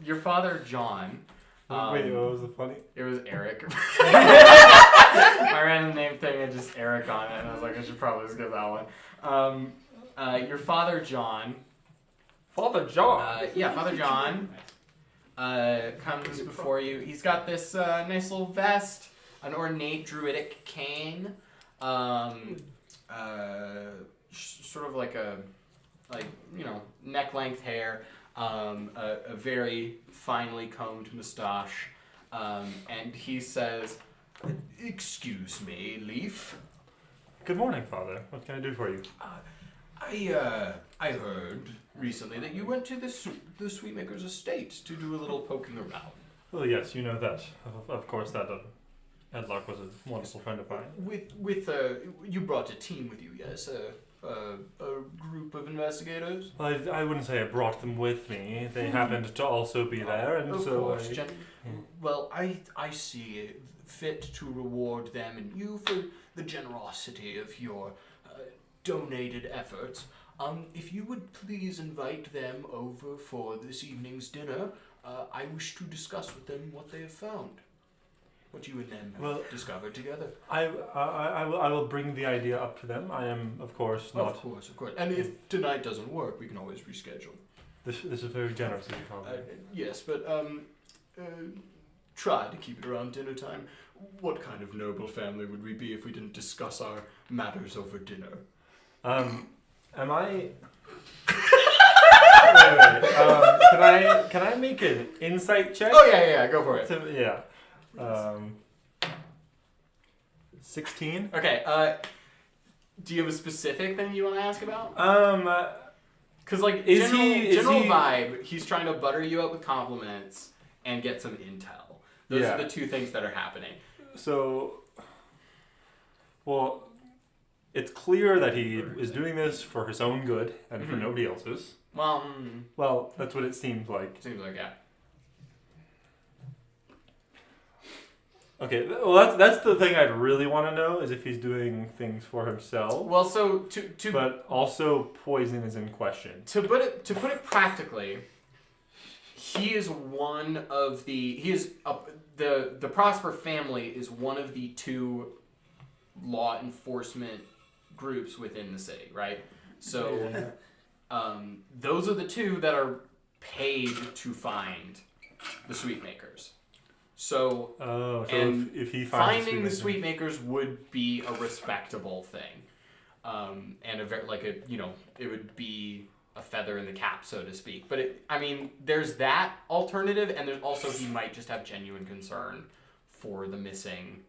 Your father, John. Wait, what was the funny? It was Eric. My random name thing had just Eric on it, and I was like, I should probably just get that one. Your father, John. Father John. Yeah, Father John comes before you. He's got this nice little vest, an ornate druidic cane, sort of like neck length hair, a very finely combed mustache, and he says, "Excuse me, Leaf. Good morning, Father. What can I do for you? I heard recently that you went to the Sweetmaker's estate to do a little poking around. Well, yes, you know that. Of course, that Edlock was a wonderful friend of mine. You brought a team with you, yes? A group of investigators? I wouldn't say I brought them with me. They happened to also be there, and Of so course, I... Well, I see it fit to reward them and you for the generosity of your donated efforts. If you would please invite them over for this evening's dinner, I wish to discuss with them what they have found. what you and them have Well, discovered together. I will bring the idea up to them. I am, of course, not. Of course. And if tonight doesn't work, we can always reschedule. This is very generous of you, Father. Yes, but try to keep it around dinner time. What kind of noble family would we be if we didn't discuss our matters over dinner? Am I? wait. Can I make an insight check? Oh yeah, go for it. Yeah. 16. Okay. Do you have a specific thing you want to ask about? Because like Is general he- vibe, he's trying to butter you up with compliments and get some intel. Those Yeah. are the two things that are happening. So, well, it's clear that he is doing this for his own good and for Mhm. nobody else's. Well, Well, that's what it seems like. seems like yeah. Okay, well, that's the thing I'd really want to know is if he's doing things for himself. Well, so to But also, poison is in question. to put it practically, he is one of the the Prosper family is one of the two law enforcement groups within the city, right? So those are the two that are paid to find the Sweetmakers. So Oh, so and if he finds finding the Sweetmaker- Sweetmakers would be a respectable thing, and a very it would be a feather in the cap, so to speak. But there's that alternative, and there's also he might just have genuine concern for the missing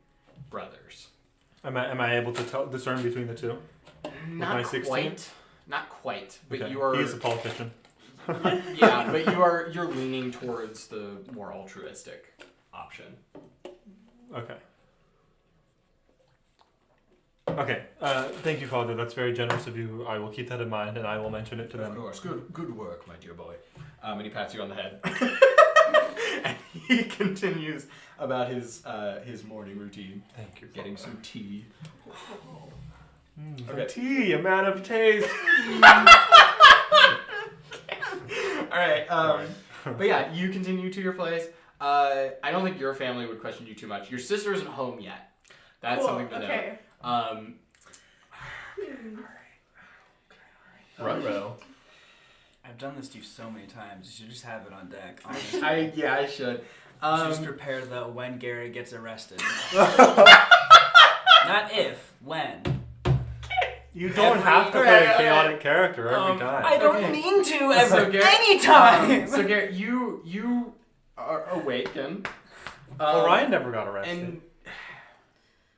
brothers. Am I able to discern between the two? Not my 16? quite, but Okay. you are. He's a politician. Yeah, but you're leaning towards the more altruistic option. Okay. Okay. Thank you, Father. That's very generous of you. I will keep that in mind, and I will mention it to Of them. course. Good work, my dear boy. And he pats you on the head. And he continues about his morning routine, Thank you. getting some tea. Okay. Tea, a man of taste. All right. But yeah, you continue to your place. I don't think your family would question you too much. Your sister isn't home yet. That's Cool, something to okay. know. Ruh-roh. I've done this to you so many times. You should just have it on deck. Honestly. I should. You should just prepare the when Gary gets arrested. Not if, when. You don't Every- have to play Right, a okay. chaotic character every time. I don't Okay. mean to So ever, Garrett- anytime. So Garrett, you are awakened. Well, Ryan never got arrested. And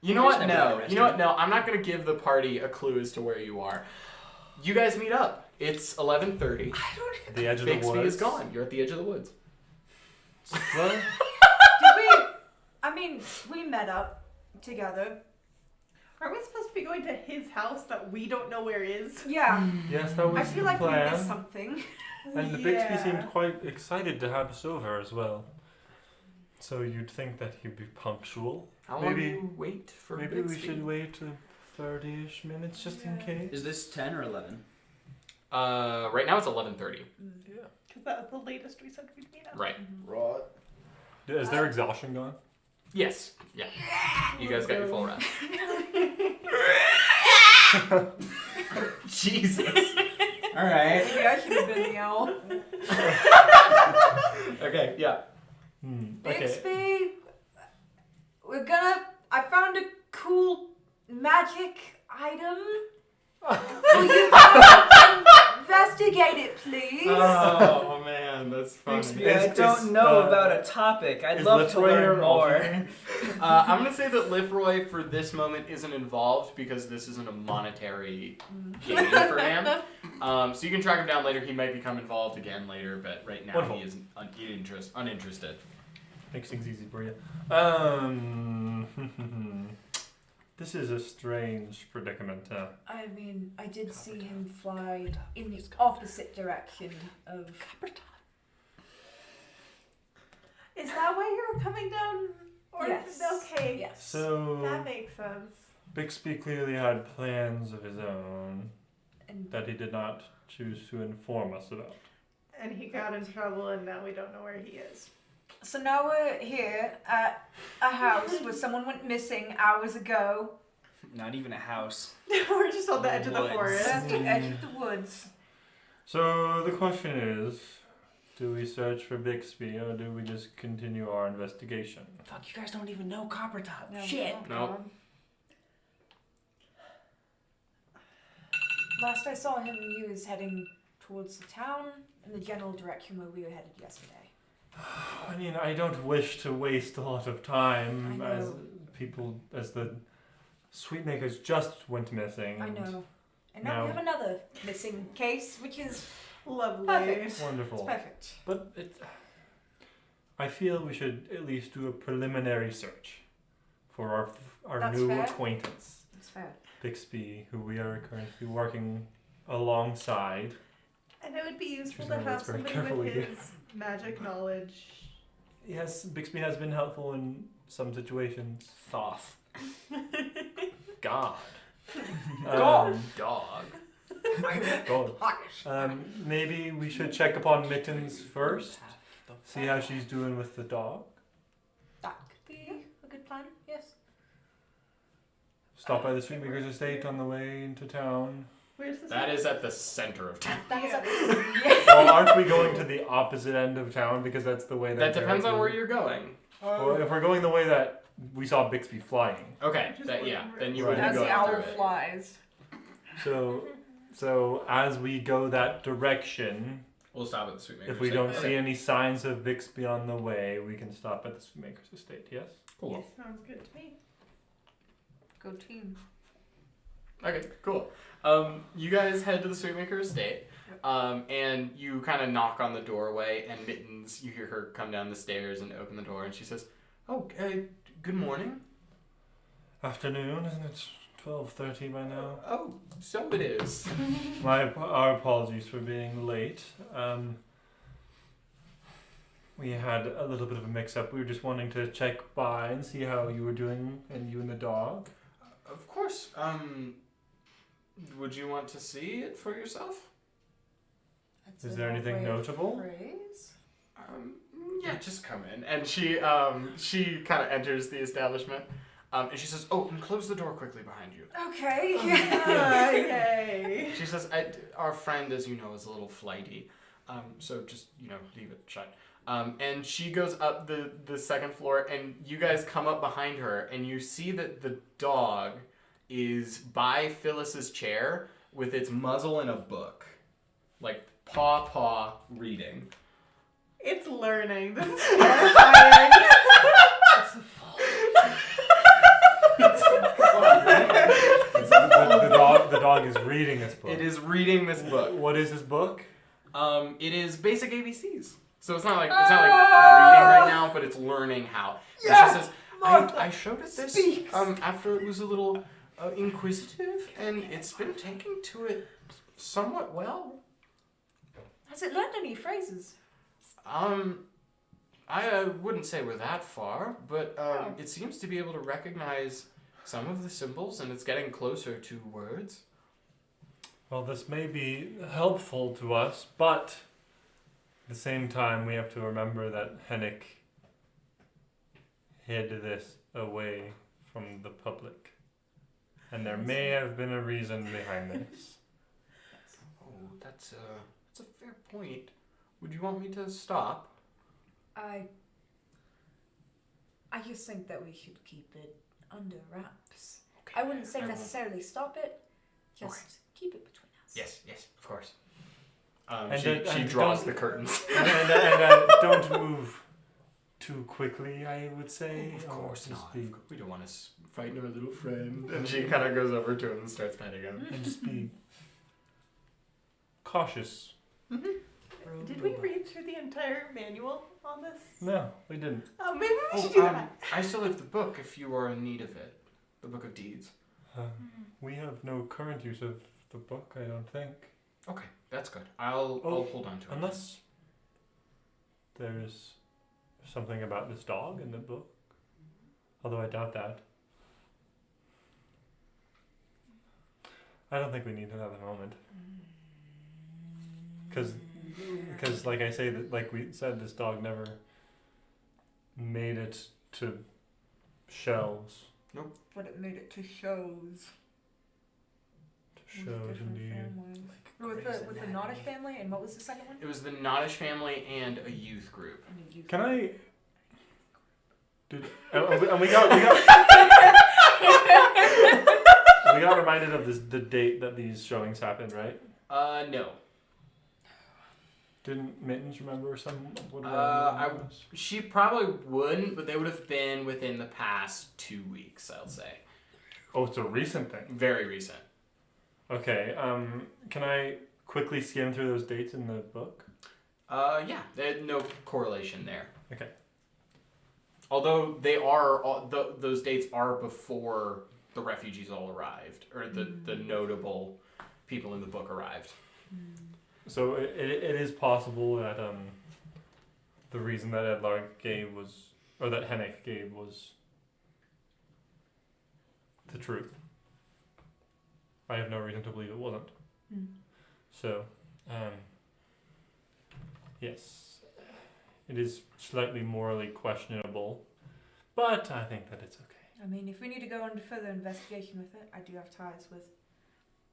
you know Ryan's what? never got No. arrested. You know what? No. I'm not gonna give the party a clue as to where you are. You guys meet up. It's 11:30. At the edge of the Bixby woods. is gone. You're at the edge of the woods. Well, Did we? I mean, we met up together. Aren't we supposed to be going to his house that we don't know where is? Yeah. yes, that was I feel the like we plan. missed something. And the Bixby seemed quite excited to have us over as well. So you'd think that he'd be punctual. How long do Maybe- you wait for Maybe we Bixby? should wait 30-ish minutes just in case. Is this 10 or 11? Right now it's 11:30. Yeah. Because that was the latest we said we'd meet up. Right. Right. Is their exhaustion gone? Yes. Yeah. You guys got your full rest. Jesus. All right. Maybe I should have been the owl. Okay. Yeah. Okay. Bixby, I found a cool magic item. Will you investigate it, please? Oh man, that's funny. Bixby, Is- I don't is, know uh, about a topic. I'd is love to Lefroy learn here more. also? I'm gonna say that Lifroy for this moment isn't involved because this isn't a monetary gain for him. So you can track him down later. He might become involved again later, but right now Wonderful. he is uninterested. Makes things easy for you. This is a strange predicament. I mean, I did see him fly in the opposite direction of. Is that why you were coming down? Or Yes. Okay. Yes. So That makes sense. Bixby clearly had plans of his own And that he did not choose to inform us about. And he got in trouble, and now we don't know where he is. So now we're here at a house where someone went missing hours ago. Not even a house. We're just on the edge of the Woods. forest. At the edge of the woods. So the question is, do we search for Bixby or do we just continue our investigation? Fuck, you guys don't even know Coppertop. No, Shit. oh No. God. Last I saw him, he was heading towards the town in the general direction where we were headed yesterday. I mean, I don't wish to waste a lot of time I as know. the Sweetmakers just went missing. I know. And now we Now- have another missing case, which is Lovely. perfect. Wonderful. It's perfect. But I feel we should at least do a preliminary search for our That's new fair. acquaintance, It's fair. Bixby, who we are currently working alongside. And it would be useful Choosing to our have words very somebody carefully with here. his magic knowledge. Yes, Bixby has been helpful in some situations. Thoth. God. Um, Dog. God. Maybe we should check upon Mittens first. See how she's doing with the dog. That could be a good plan, yes. Stop by the Sweetmaker's estate on the way into town. Where's the That is at the center of town. That's Yeah. Well, aren't we going to the opposite end of town because that's the way That depends on where you're going. Well, if we're going the way that we saw Bixby flying, Okay, Just that, wondering yeah, where- then you Right. wouldn't As go the owl through it. flies. so as we go that direction, We'll stop at the Sweetmaker. if we Estate. don't Okay. see any signs of Bixby on the way, we can stop at the Sweetmaker's estate. Yes. Cool. Yes, sounds good to me. Go team. Okay, cool. You guys head to the Sweetmaker estate, and you kind of knock on the doorway, and Mittens, you hear her come down the stairs and open the door, and she says, "Oh, good morning." Afternoon, isn't it? 12:30 by now. Oh, so it is. Our apologies for being late. We had a little bit of a mix-up. We were just wanting to check by and see how you were doing, and you and the dog. Of course. Would you want to see it for yourself? That's Is an there old anything way of notable? phrase. Yeah, just come in. And she kind of enters the establishment, and she says, "Oh, and close the door quickly behind you." Okay. Yay. She says, "Our friend, as you know, is a little flighty, so just leave it shut." And she goes up the second floor, and you guys come up behind her, and you see that the dog is by Phyllis's chair with its muzzle in a book, like paw reading. It's learning. This is terrifying. The dog is reading this book. It is reading this book. What is this book? It is basic ABCs. So it's not like reading right now, but it's learning how. And she says, I showed it this after it was a little inquisitive, and it's been taking to it somewhat well. Has it learned any phrases? I wouldn't say we're that far, but it seems to be able to recognize some of the symbols, and it's getting closer to words. Well, this may be helpful to us, but at the same time, we have to remember that Hennick hid this away from the public. And there may have been a reason behind this. Oh, that's a fair point. Would you want me to stop? I just think that we should keep it under wraps. Okay. I wouldn't say I will. necessarily stop it, just Okay. keep it between us. Yes, of course. And She and draws don't- the curtains. and don't move too quickly, I would say. Of or course just not. be- We don't want to frighten our little friend. And she kind of goes over to him and starts petting him. And just be cautious. Did we read through the entire manual on this? No, we didn't. Oh, maybe we should do that. I still have the book if you are in need of it. The Book of Deeds. We have no current use of the book, I don't think. Okay, that's good. I'll hold on to it. Unless there's something about this dog in the book. Although I doubt that. I don't think we need it at the moment. Because like I say, like we said, this dog never made it to shelves. But it made it to shows. To with shows, different indeed. families. With the Nottish family, and what was the second one? It was the Nottish family and a youth group. And a youth Can group. I? And we got we got reminded of the date that these showings happened, right? No. Didn't Mittens remember some? What She probably wouldn't, but they would have been within the past 2 weeks, I'll say. Oh, it's a recent thing. Very recent. Okay. Can I quickly skim through those dates in the book? Yeah, there's no correlation there. Okay. Although those dates are before the refugees all arrived, or the notable people in the book arrived. So it is possible that the reason that Edlar gave was, or that Hennick gave was the truth. I have no reason to believe it wasn't. So, yes, it is slightly morally questionable, but I think that it's okay. I mean, if we need to go into further investigation with it, I do have ties with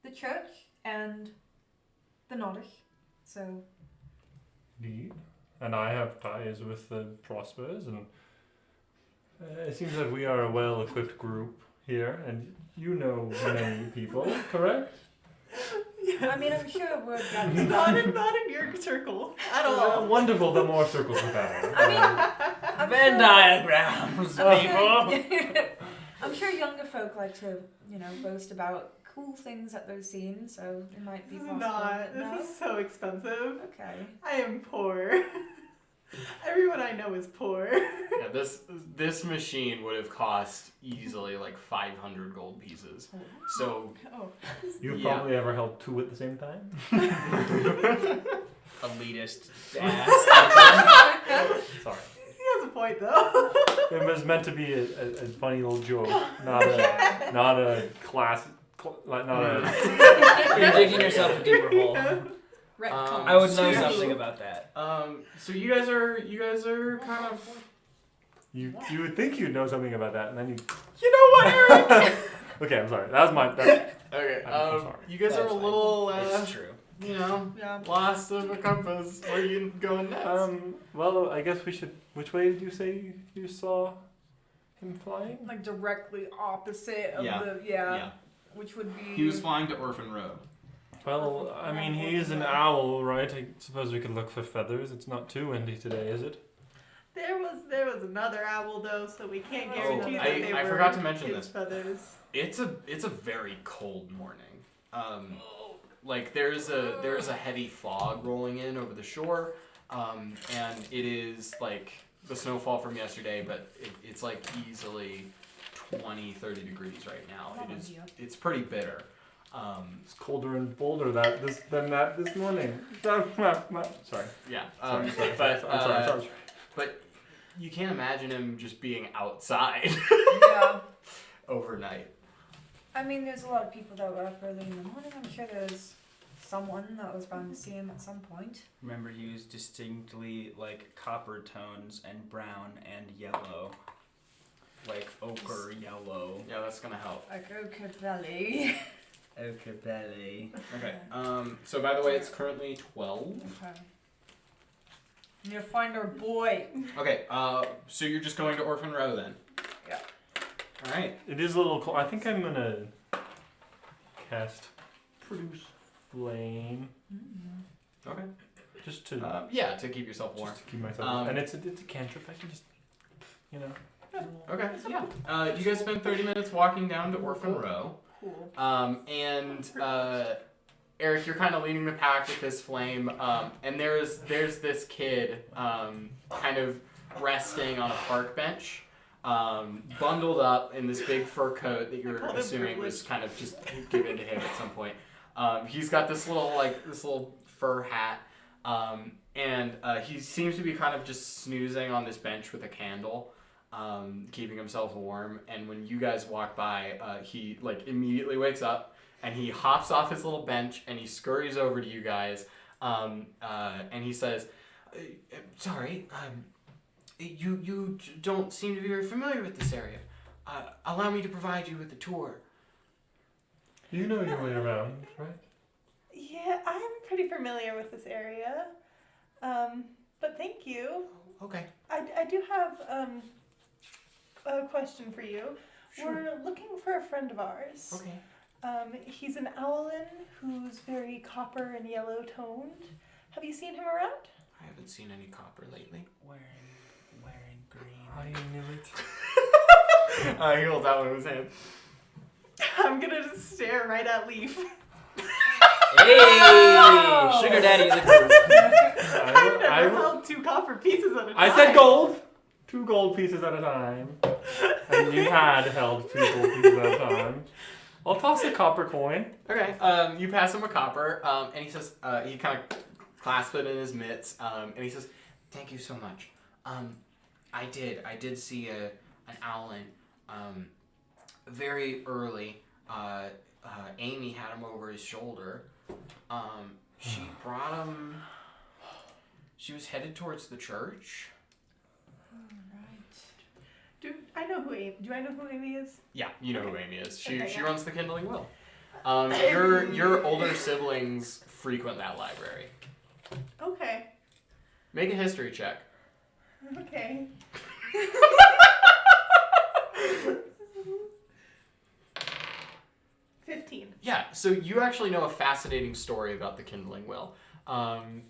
the church and the Nottish, so... Indeed. And I have ties with the Prospers, and it seems that we are a well-equipped group here, and you know many people, correct? I mean, I'm sure we're... Not in your circle at all. Wonderful, the more circles the better. I mean, I'm Venn sure- diagrams, people. I'm sure younger folk like to, boast about cool things that they've seen, so it might be This is possible. not. No? This is so expensive. Okay. I am poor. Everyone I know is poor. Yeah, this machine would have cost easily like 500 gold pieces. So Oh. You've Yeah. probably ever held two at the same time? Elitist ass. Sorry. He has a point though. It was meant to be a funny little joke, not a class, not a... You're digging yourself a deeper hole. Retcon. I would know So- something about that. So you guys are kind of... You would think you'd know something about that, and then you... You know what, Eric? Okay, I'm sorry. That was my... Okay, I'm sorry. you guys are a That's fine. little, It's true. Yeah. lost of a compass. Where are you going next? Well, I guess we should... Which way did you say you saw him flying? Like directly opposite of Yeah. the which would be He was flying to Orphan Row. Well, I mean, he's an owl, right? I suppose we could look for feathers. It's not too windy today, is it? There was another owl though, so we can't Oh, guarantee that they I were forgot to mention his this. feathers. It's a very cold morning. Like there's a heavy fog rolling in over the shore, and it is like the snowfall from yesterday, but it's like easily 20, 30 degrees right now. It's pretty bitter. It's colder and bolder than that this morning. Sorry. Yeah. Sorry. But you can't imagine him just being outside Yeah. overnight. I mean, there's a lot of people that were up early in the morning. I'm sure there's someone that was bound to see him at some point. Remember, he was distinctly like copper tones and brown and yellow. Like ochre yellow. Yeah, that's gonna help. Like Ochre Valley. Ochre belly. Okay. So by the way, it's currently 12. Okay. You need to find our boy. Okay. So you're just going to Orphan Row then? Yeah. All right. It is a little cold. I think I'm gonna cast Produce Flame Okay. just to Yeah, to keep yourself warm. just to keep myself. And it's a cantrip. I can just, Okay. Yeah. You guys spend 30 minutes walking down to Orphan Row. Cool. And Eric, you're kind of leading the pack with this flame. And there's this kid kind of resting on a park bench, bundled up in this big fur coat that you're call him assuming was privileged. kind of just given to him at some point. He's got this little fur hat, and he seems to be kind of just snoozing on this bench with a candle, keeping himself warm. And when you guys walk by, he immediately wakes up and he hops off his little bench and he scurries over to you guys, and he says, "Sorry, you don't seem to be very familiar with this area. Allow me to provide you with a tour. You know your way around, right? Yeah, I'm pretty familiar with this area. But thank you. Okay. I do have a question for you. Sure. We're looking for a friend of ours. Okay. He's an owlin who's very copper and yellow toned. Have you seen him around? I haven't seen any copper lately. Wearing green. I knew it. He holds out one of his hand. I'm gonna just stare right at Leaf. Hey, sugar daddy of the group. I've never held 2 copper pieces at a time. I said gold. 2 gold pieces at a time. And you had held 2 gold pieces at a time. I'll toss a copper coin. Okay. You pass him a copper, and he says, he kind of clasps it in his mitts, and he says, "Thank you so much. I did see an owlin, very early. Amy had him over his shoulder. She brought him. She was headed towards the church. Do I know who Amy is? Yeah, you know who Amy is. She Okay, she yeah. runs the Kindling Will. Your older siblings frequent that library. Okay. Make a history check. Okay. Yeah, so you actually know a fascinating story about the Kindling Will,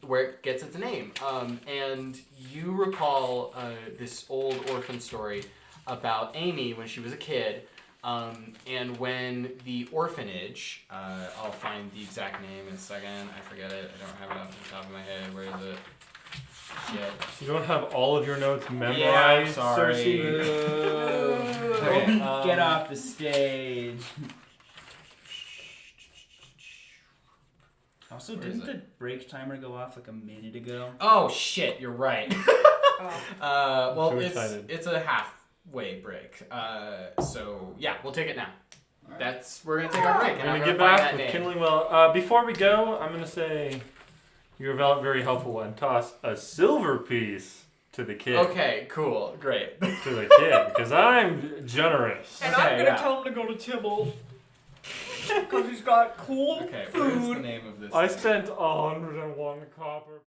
where it gets its name. And you recall this old orphan story about Amy when she was a kid. And when the orphanage, I'll find the exact name in a second. I forget it. I don't have it off the top of my head. Where is it? Shit. You don't have all of your notes memorized, Yeah, I'm sorry. Cersei? Okay, Get off the stage. Also, Where is didn't the break timer go off like a minute ago? Oh shit! You're right. Well, Too it's excited. it's a halfway break. So yeah, we'll take it now. We're gonna take our break. We're And I'm gonna get find back that with name. Kindling Well. Before we go, I'm gonna say you're very helpful and toss a silver piece to the kid. Okay, cool, great. To the kid, because I'm generous. And Okay, I'm gonna yeah. tell him to go to Tibble. Because he's got cool Okay, what is the food. name of this? I spent 101 copper.